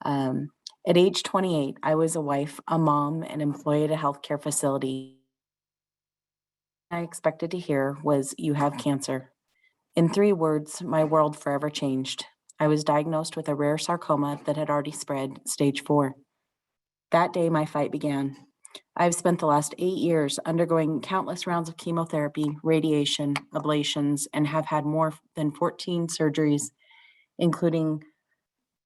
At age 28, I was a wife, a mom, an employee at a healthcare facility. I expected to hear was, "You have cancer." In 3 words, my world forever changed. I was diagnosed with a rare sarcoma that had already spread, stage 4. That day, my fight began. I've spent the last 8 years undergoing countless rounds of chemotherapy, radiation, ablations, and have had more than 14 surgeries, including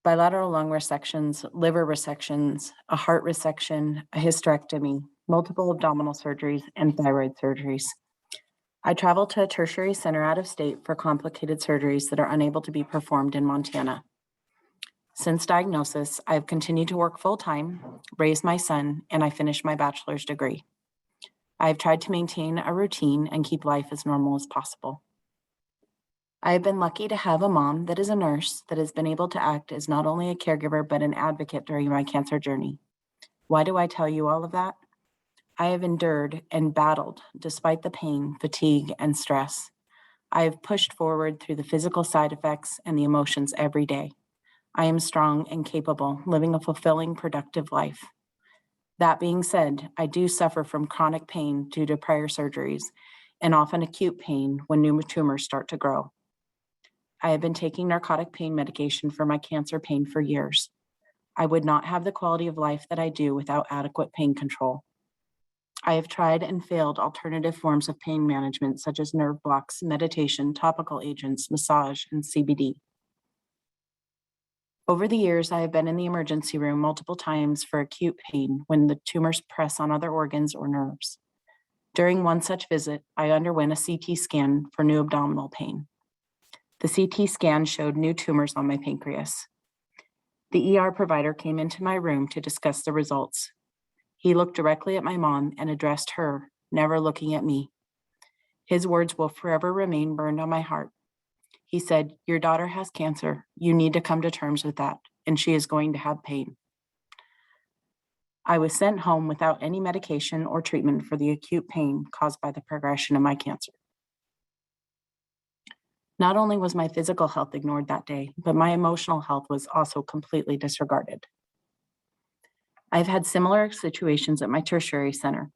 bilateral lung resections, liver resections, a heart resection, a hysterectomy, multiple abdominal surgeries, and thyroid surgeries. I travel to a tertiary center out of state for complicated surgeries that are unable to be performed in Montana. Since diagnosis, I've continued to work full-time, raise my son, and I finished my bachelor's degree. I've tried to maintain a routine and keep life as normal as possible. I have been lucky to have a mom that is a nurse that has been able to act as not only a caregiver, but an advocate during my cancer journey. Why do I tell you all of that? I have endured and battled despite the pain, fatigue, and stress. I have pushed forward through the physical side effects and the emotions every day. I am strong and capable, living a fulfilling, productive life. That being said, I do suffer from chronic pain due to prior surgeries and often acute pain when new tumors start to grow. I have been taking narcotic pain medication for my cancer pain for years. I would not have the quality of life that I do without adequate pain control. I have tried and failed alternative forms of pain management, such as nerve blocks, meditation, topical agents, massage, and CBD. Over the years, I have been in the emergency room multiple times for acute pain when the tumors press on other organs or nerves. During one such visit, I underwent a CT scan for new abdominal pain. The CT scan showed new tumors on my pancreas. The ER provider came into my room to discuss the results. He looked directly at my mom and addressed her, never looking at me. His words will forever remain burned on my heart. He said, "Your daughter has cancer. You need to come to terms with that, and she is going to have pain." I was sent home without any medication or treatment for the acute pain caused by the progression of my cancer. Not only was my physical health ignored that day, but my emotional health was also completely disregarded. I've had similar situations at my tertiary center.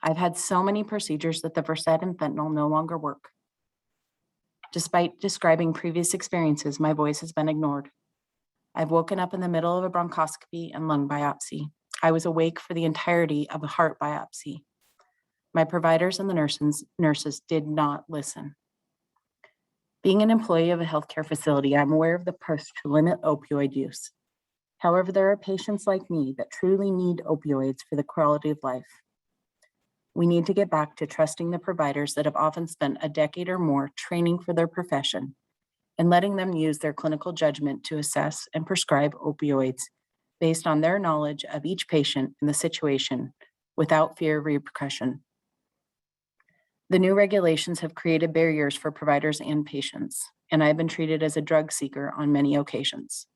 I've had so many procedures that the Versed and fentanyl no longer work. Despite describing previous experiences, my voice has been ignored. I've woken up in the middle of a bronchoscopy and lung biopsy. I was awake for the entirety of a heart biopsy. My providers and the nurses did not listen. Being an employee of a healthcare facility, I'm aware of the push to limit opioid use. However, there are patients like me that truly need opioids for the quality of life. We need to get back to trusting the providers that have often spent a decade or more training for their profession and letting them use their clinical judgment to assess and prescribe opioids based on their knowledge of each patient and the situation without fear of repercussion. The new regulations have created barriers for providers and patients, and I've been treated as a drug seeker on many occasions.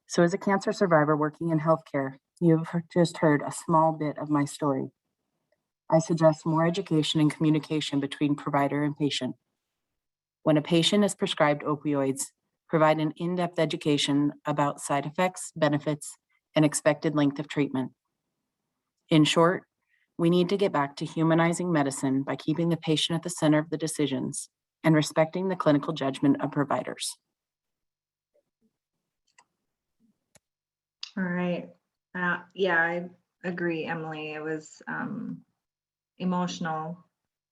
So as a cancer survivor working in healthcare, you've just heard a small bit of my story. I suggest more education and communication between provider and patient. When a patient is prescribed opioids, provide an in-depth education about side effects, benefits, and expected length of treatment. In short, we need to get back to humanizing medicine by keeping the patient at the center of the decisions and respecting the clinical judgment of providers. All right. Yeah, I agree, Emily. It was emotional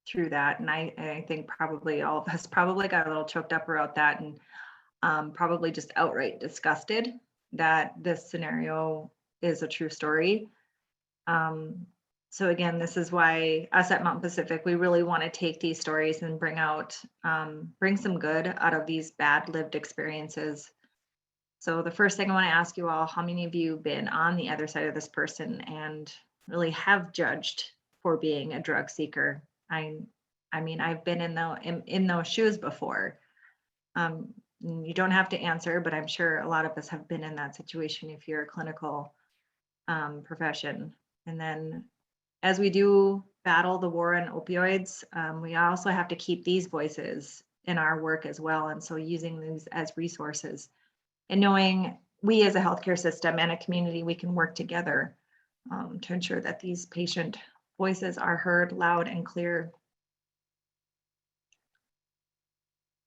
through that. And I think probably all of us probably got a little choked up about that and probably just outright disgusted that this scenario is a true story. So again, this is why us at Mountain Pacific, we really want to take these stories and bring some good out of these bad lived experiences. So the first thing I want to ask you all, how many of you have been on the other side of this person and really have judged for being a drug seeker? I mean, I've been in those shoes before. You don't have to answer, but I'm sure a lot of us have been in that situation if you're a clinical profession. And then as we do battle the war on opioids, we also have to keep these voices in our work as well. And so using these as resources and knowing we as a healthcare system and a community, we can work together to ensure that these patient voices are heard loud and clear.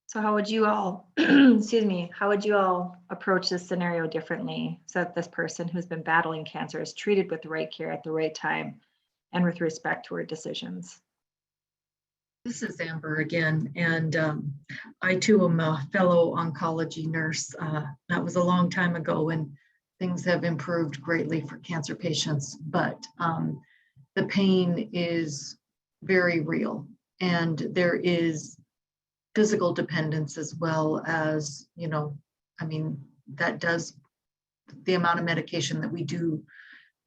So how would you all, excuse me, how would you all approach this scenario differently so that this person who's been battling cancer is treated with the right care at the right time and with respect to her decisions? This is Amber again, and I too am a fellow oncology nurse. That was a long time ago, and things have improved greatly for cancer patients, but the pain is very real, and there is physical dependence as well as, you know, I mean, that does the amount of medication that we do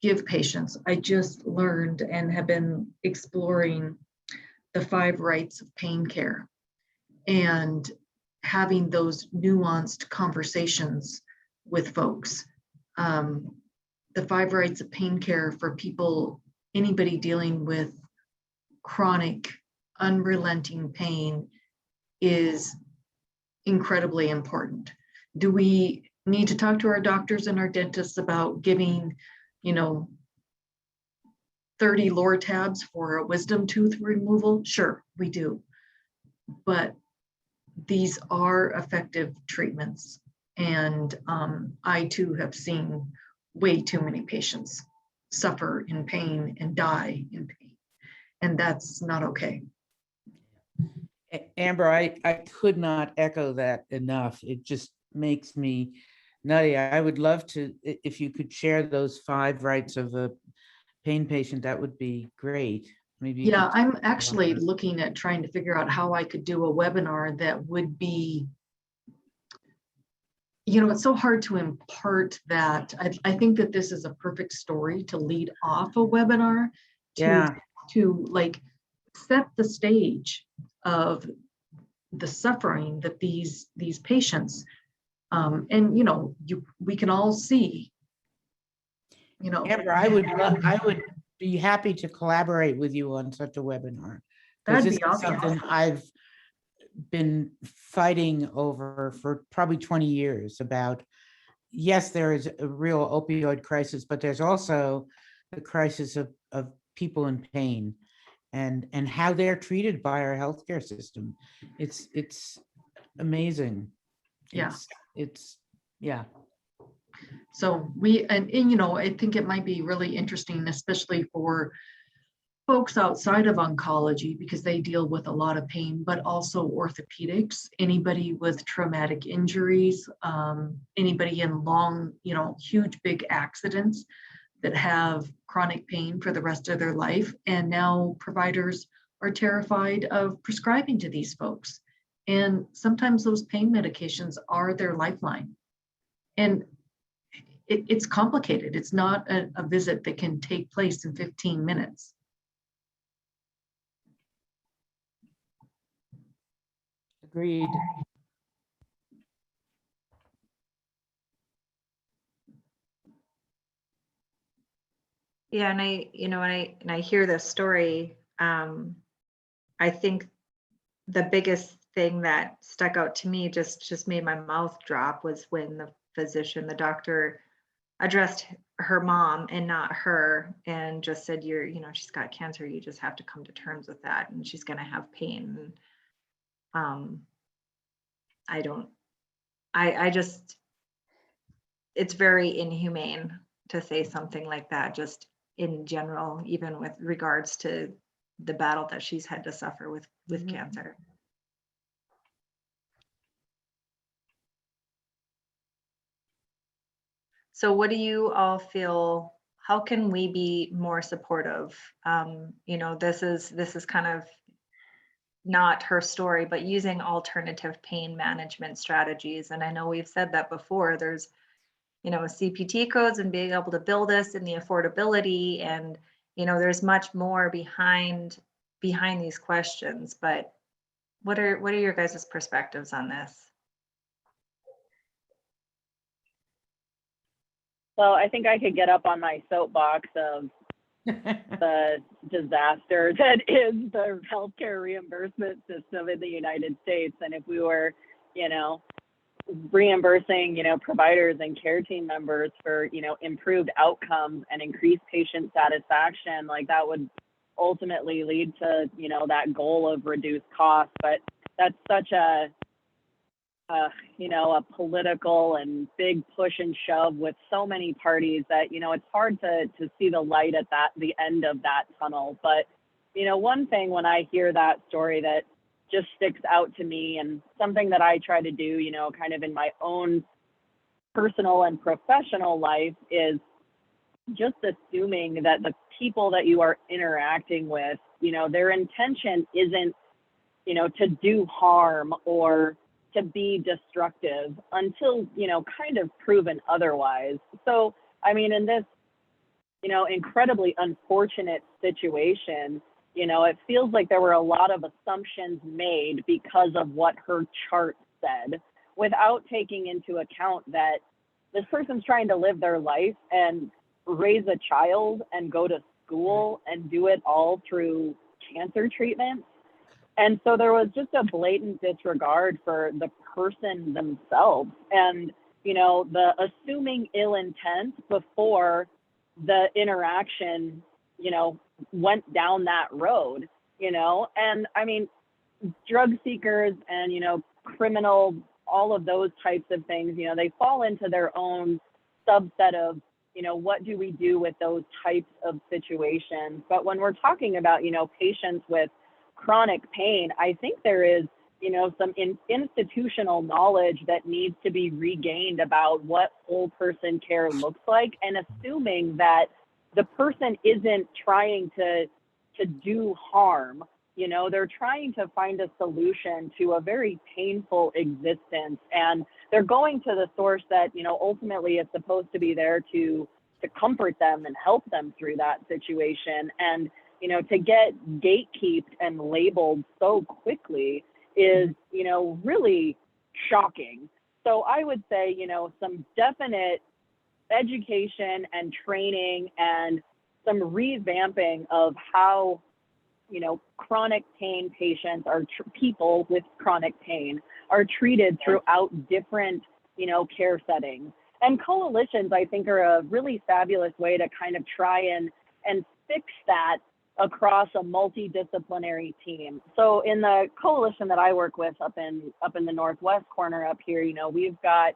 give patients. I just learned and have been exploring the 5 rights of pain care and having those nuanced conversations with folks. The 5 rights of pain care for people, anybody dealing with chronic, unrelenting pain is incredibly important. Do we need to talk to our doctors and our dentists about giving, you know, 30 Lortabs for a wisdom tooth removal? Sure, we do. But these are effective treatments. And I too have seen way too many patients suffer in pain and die in pain. And that's not okay. Amber, I could not echo that enough. It just makes me nutty. I would love to, if you could share those 5 rights of a pain patient, that would be great. Maybe. Yeah, I'm actually looking at trying to figure out how I could do a webinar that would be, you know, it's so hard to impart that. I think that this is a perfect story to lead off a webinar to like set the stage of the suffering that these patients and, you know, we can all see, you know. Amber, I would be happy to collaborate with you on such a webinar. Because That'd this be is awesome. something I've been fighting over for probably 20 years about. Yes, there is a real opioid crisis, but there's also the crisis of people in pain and how they're treated by our healthcare system. It's amazing. Yeah. It's yeah. So and you know, I think it might be really interesting, especially for folks outside of oncology, because they deal with a lot of pain, but also orthopedics, anybody with traumatic injuries, anybody in long, you know, huge, big accidents that have chronic pain for the rest of their life. And now providers are terrified of prescribing to these folks. And sometimes those pain medications are their lifeline. And it's complicated. It's not a visit that can take place in 15 minutes. Agreed. Yeah, and I hear this story. I think the biggest thing that stuck out to me, just made my mouth drop, was when the doctor addressed her mom and not her, and just said, she's got cancer, you just have to come to terms with that, and she's going to have pain. It's very inhumane to say something like that, just in general, even with regards to the battle that she's had to suffer with cancer. So what do you all feel, how can we be more supportive? This is kind of not her story, but using alternative pain management strategies. And I know we've said that before, there's, CPT codes and being able to build this and the affordability, and, there's much more behind these questions, but what are your guys' perspectives on this? Well, I think I could get up on my soapbox of the disaster that is the healthcare reimbursement system in the United States. And if we were, you know, reimbursing, you know, providers and care team members for, you know, improved outcomes and increased patient satisfaction, like that would ultimately lead to, you know, that goal of reduced costs. But that's such a you know, a political and big push and shove with so many parties that, you know, it's hard to see the light at the end of that tunnel. But, you know, one thing when I hear that story that just sticks out to me, and something that I try to do, you know, kind of in my own personal and professional life, is just assuming that the people that you are interacting with, you know, their intention isn't, you know, to do harm or to be destructive until, you know, kind of proven otherwise. So, I mean, in this, you know, incredibly unfortunate situation, you know, it feels like there were a lot of assumptions made because of what her chart said, without taking into account that this person's trying to live their life and raise a child and go to school and do it all through cancer treatment. And so there was just a blatant disregard for the person themselves, and, you know, the assuming ill intent before the interaction, you know, went down that road, you know. And I mean, drug seekers and, you know, criminal, all of those types of things, you know, they fall into their own subset of, you know, what do we do with those types of situations. But when we're talking about, you know, patients with chronic pain, I think there is, you know, some institutional knowledge that needs to be regained about what whole person care looks like, and assuming that the person isn't trying to do harm. You know, they're trying to find a solution to a very painful existence, and they're going to the source that, you know, ultimately is supposed to be there to comfort them and help them through that situation. And, you know, to get gatekeeped and labeled so quickly is, you know, really shocking. So I would say, you know, some definite education and training and some revamping of how, you know, chronic pain patients or people with chronic pain are treated throughout different, you know, care settings. And coalitions, I think, are a really fabulous way to kind of try and fix that across a multidisciplinary team. So in the coalition that I work with up in the Northwest corner up here, you know, we've got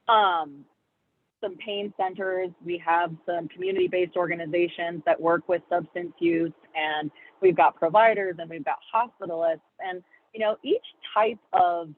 some pain centers, we have some community-based organizations that work with substance use, and we've got providers and we've got hospitalists. And, you know, each type of,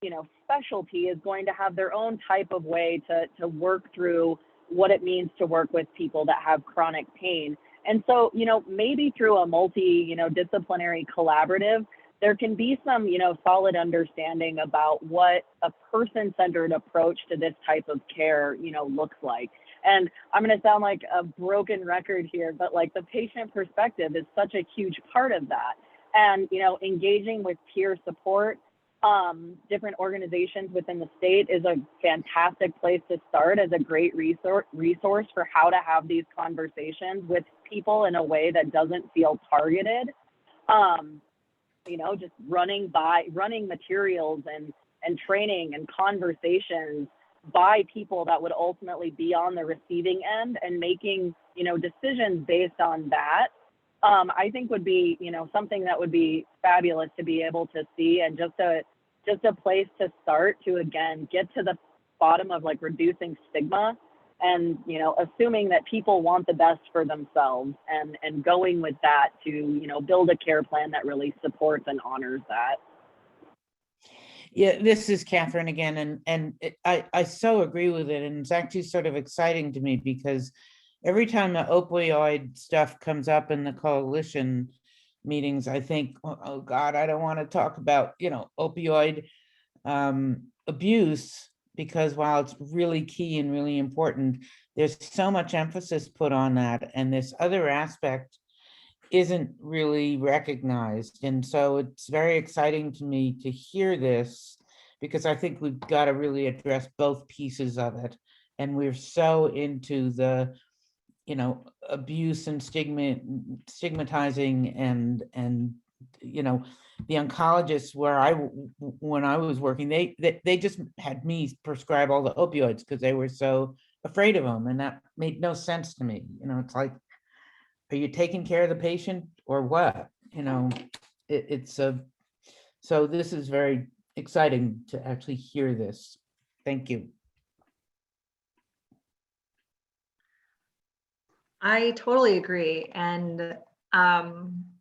you know, specialty is going to have their own type of way to work through what it means to work with people that have chronic pain. And so, you know, maybe through a disciplinary collaborative, there can be some, you know, solid understanding about what a person-centered approach to this type of care, you know, looks like. And I'm going to sound like a broken record here, but like the patient perspective is such a huge part of that. And, you know, engaging with peer support, different organizations within the state is a fantastic place to start as a great resource for how to have these conversations with people in a way that doesn't feel targeted. You know, just running materials and training and conversations by people that would ultimately be on the receiving end and making, you know, decisions based on that, I think would be, you know, something that would be fabulous to be able to see, and just a place to start to, again, get to the bottom of like reducing stigma and, you know, assuming that people want the best for themselves, and going with that to, you know, build a care plan that really supports and honors that. Yeah, this is Catherine again, and I so agree with it, and it's actually sort of exciting to me because every time the opioid stuff comes up in the coalition meetings, I think, oh God, I don't want to talk about, you know, opioid abuse, because while it's really key and really important, there's so much emphasis put on that, and this other aspect isn't really recognized. And so it's very exciting to me to hear this, because I think we've got to really address both pieces of it and we're so into the, you know, abuse and stigmatizing and, you know, the oncologists when I was working, they just had me prescribe all the opioids because they were so afraid of them. And that made no sense to me. You know, it's like, are you taking care of the patient or what? You know, so this is very exciting to actually hear this. Thank you. I totally agree. And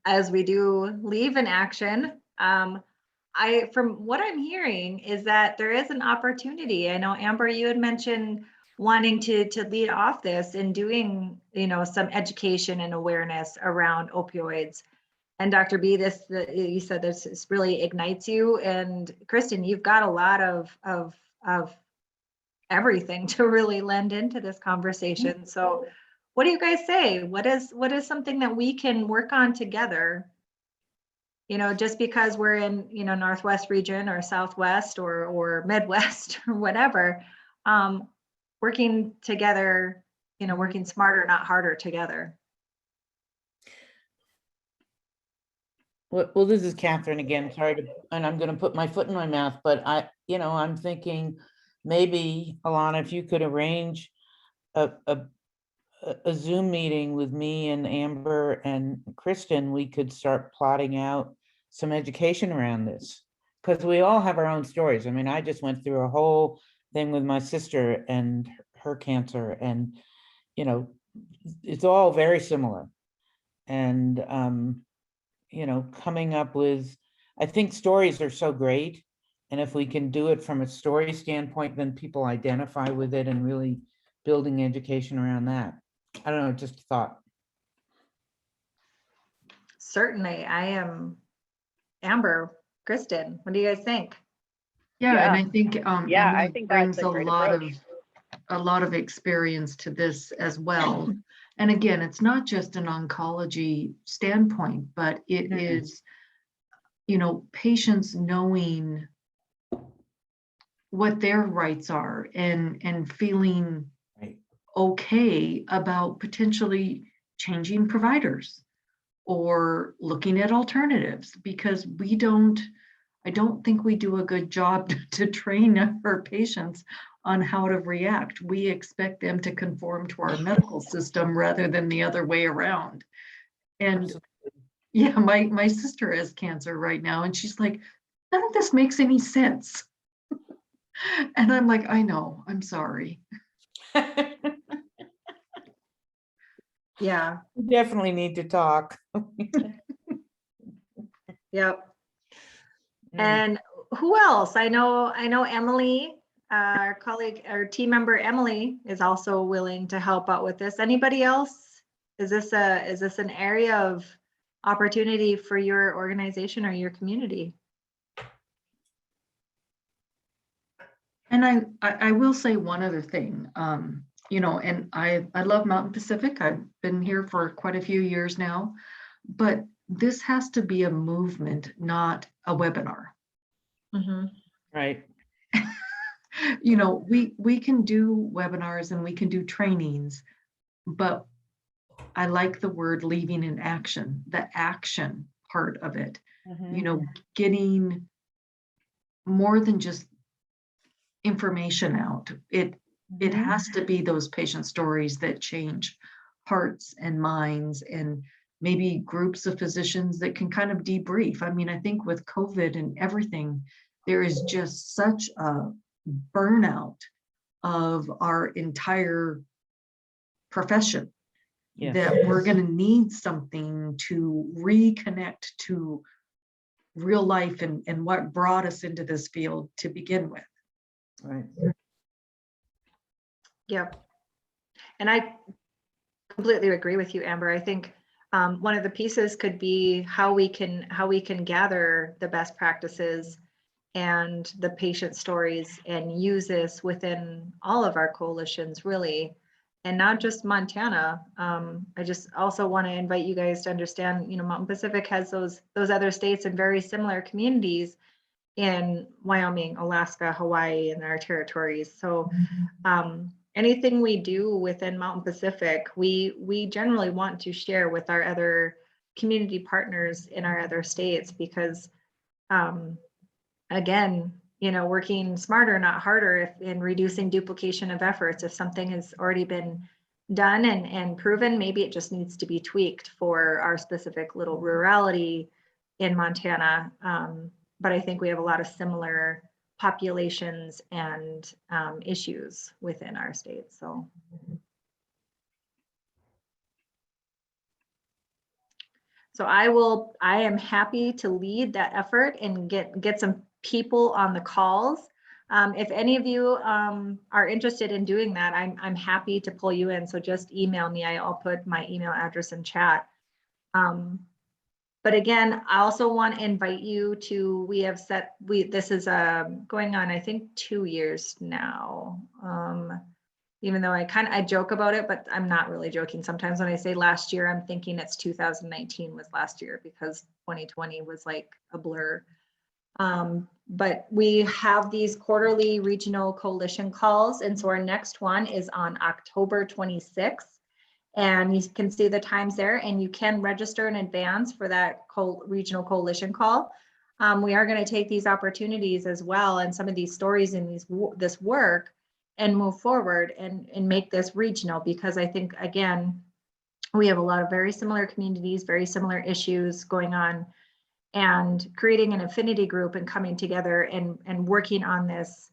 as we do leave in action, from what I'm hearing is that there is an opportunity. I know, Amber, you had mentioned wanting to lead off this and doing, you know, some education and awareness around opioids. And Dr. B, you said this really ignites you. And Kirsten, you've got a lot of everything to really lend into this conversation. So what do you guys say? What is something that we can work on together? You know, just because we're in, you know, Northwest region or Southwest or Midwest or whatever, working together, you know, working smarter, not harder together. Well, this is Catherine again. Sorry and I'm going to put my foot in my mouth, but I'm thinking maybe, Alana, if you could arrange a Zoom meeting with me and Amber and Kristen, we could start plotting out some education around this, because we all have our own stories. I mean, I just went through a whole thing with my sister and her cancer, and you know, it's all very similar. And coming up with, I think stories are so great, and if we can do it from a story standpoint, then people identify with it, and really building education around that. I don't know, just a thought. Certainly, I am. Amber, Kristen, what do you guys think? Yeah, Yeah. and I think Yeah, I Emily think brings that's a great a lot of experience to this as well. And again, it's not just an oncology standpoint, but it is, you know, patients knowing what their rights are and feeling Right. okay about potentially changing providers or looking at alternatives, because I don't think we do a good job to train our patients on how to react. We expect them to conform to our medical system rather than the other way around. And yeah, my sister has cancer right now, and she's like, none of this makes any sense. And I'm like, I know, I'm sorry. Yeah. We definitely need to talk. Yep. And who else? I know Emily, our colleague, our team member Emily is also willing to help out with this. Anybody else? Is this an area of opportunity for your organization or your community? And I will say one other thing, and I love Mountain Pacific. I've been here for quite a few years now, but this has to be a movement, not a webinar. Mm-hmm. Right. You know, we can do webinars and we can do trainings, but I like the word leaving in action, the action part of it, you know, getting more than just information out. It has to be those patient stories that change hearts and minds, and maybe groups of physicians that can kind of debrief. I mean, I think with COVID and everything, there is just such a burnout of our entire profession. Yes. That we're going to need something to reconnect to real life and what brought us into this field to begin with. Right. Yep. And I completely agree with you, Amber. I think one of the pieces could be how we can gather the best practices and the patient stories and use this within all of our coalitions, really, and not just Montana. I just also want to invite you guys to understand, you know, Mountain Pacific has those other states and very similar communities in Wyoming, Alaska, Hawaii, and our territories. So anything we do within Mountain Pacific, we generally want to share with our other community partners in our other states because, again, working smarter, not harder, if in reducing duplication of efforts. If something has already been done and proven, maybe it just needs to be tweaked for our specific little rurality in Montana. But I think we have a lot of similar populations and issues within our state. So. So I am happy to lead that effort and get some people on the calls. If any of you are interested in doing that, I'm happy to pull you in. So just email me. I'll put my email address in chat. But again, I also want to invite you to, this is going on, I think 2 years now. Even though I joke about it, but I'm not really joking. Sometimes when I say last year, I'm thinking it's 2019 was last year because 2020 was like a blur. But we have these quarterly regional coalition calls. And so our next one is on October 26th. And you can see the times there, and you can register in advance for that regional coalition call. We are going to take these opportunities as well and some of these stories and this work and move forward and make this regional, because I think, again, we have a lot of very similar communities, very similar issues going on, and creating an affinity group and coming together and working on this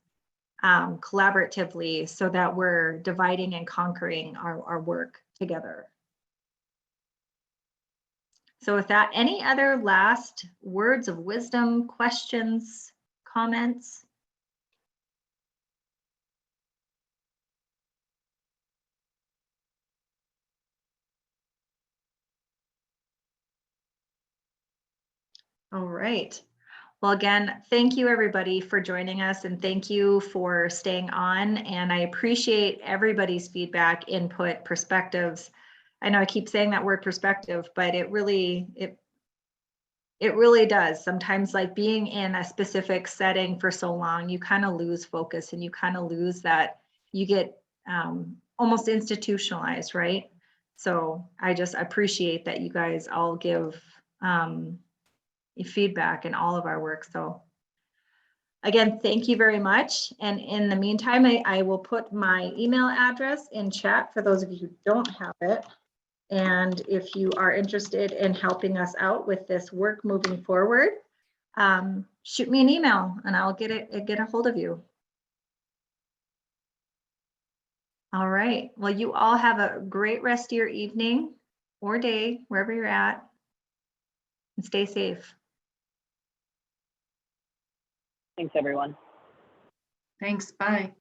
collaboratively so that we're dividing and conquering our work together. So with that, any other last words of wisdom, questions, comments? All right. Well, again, thank you everybody for joining us, and thank you for staying on. And I appreciate everybody's feedback, input, perspectives. I know I keep saying that word perspective, but it really does. Sometimes, like being in a specific setting for so long, you kind of lose focus and you kind of lose that, you get almost institutionalized, right? So I just appreciate that you guys all give feedback in all of our work. So again, thank you very much. And in the meantime, I will put my email address in chat for those of you who don't have it. And if you are interested in helping us out with this work moving forward, shoot me an email and I'll get a hold of you. All right. Well, you all have a great rest of your evening or day, wherever you're at, and stay safe. Thanks, everyone. Thanks, bye.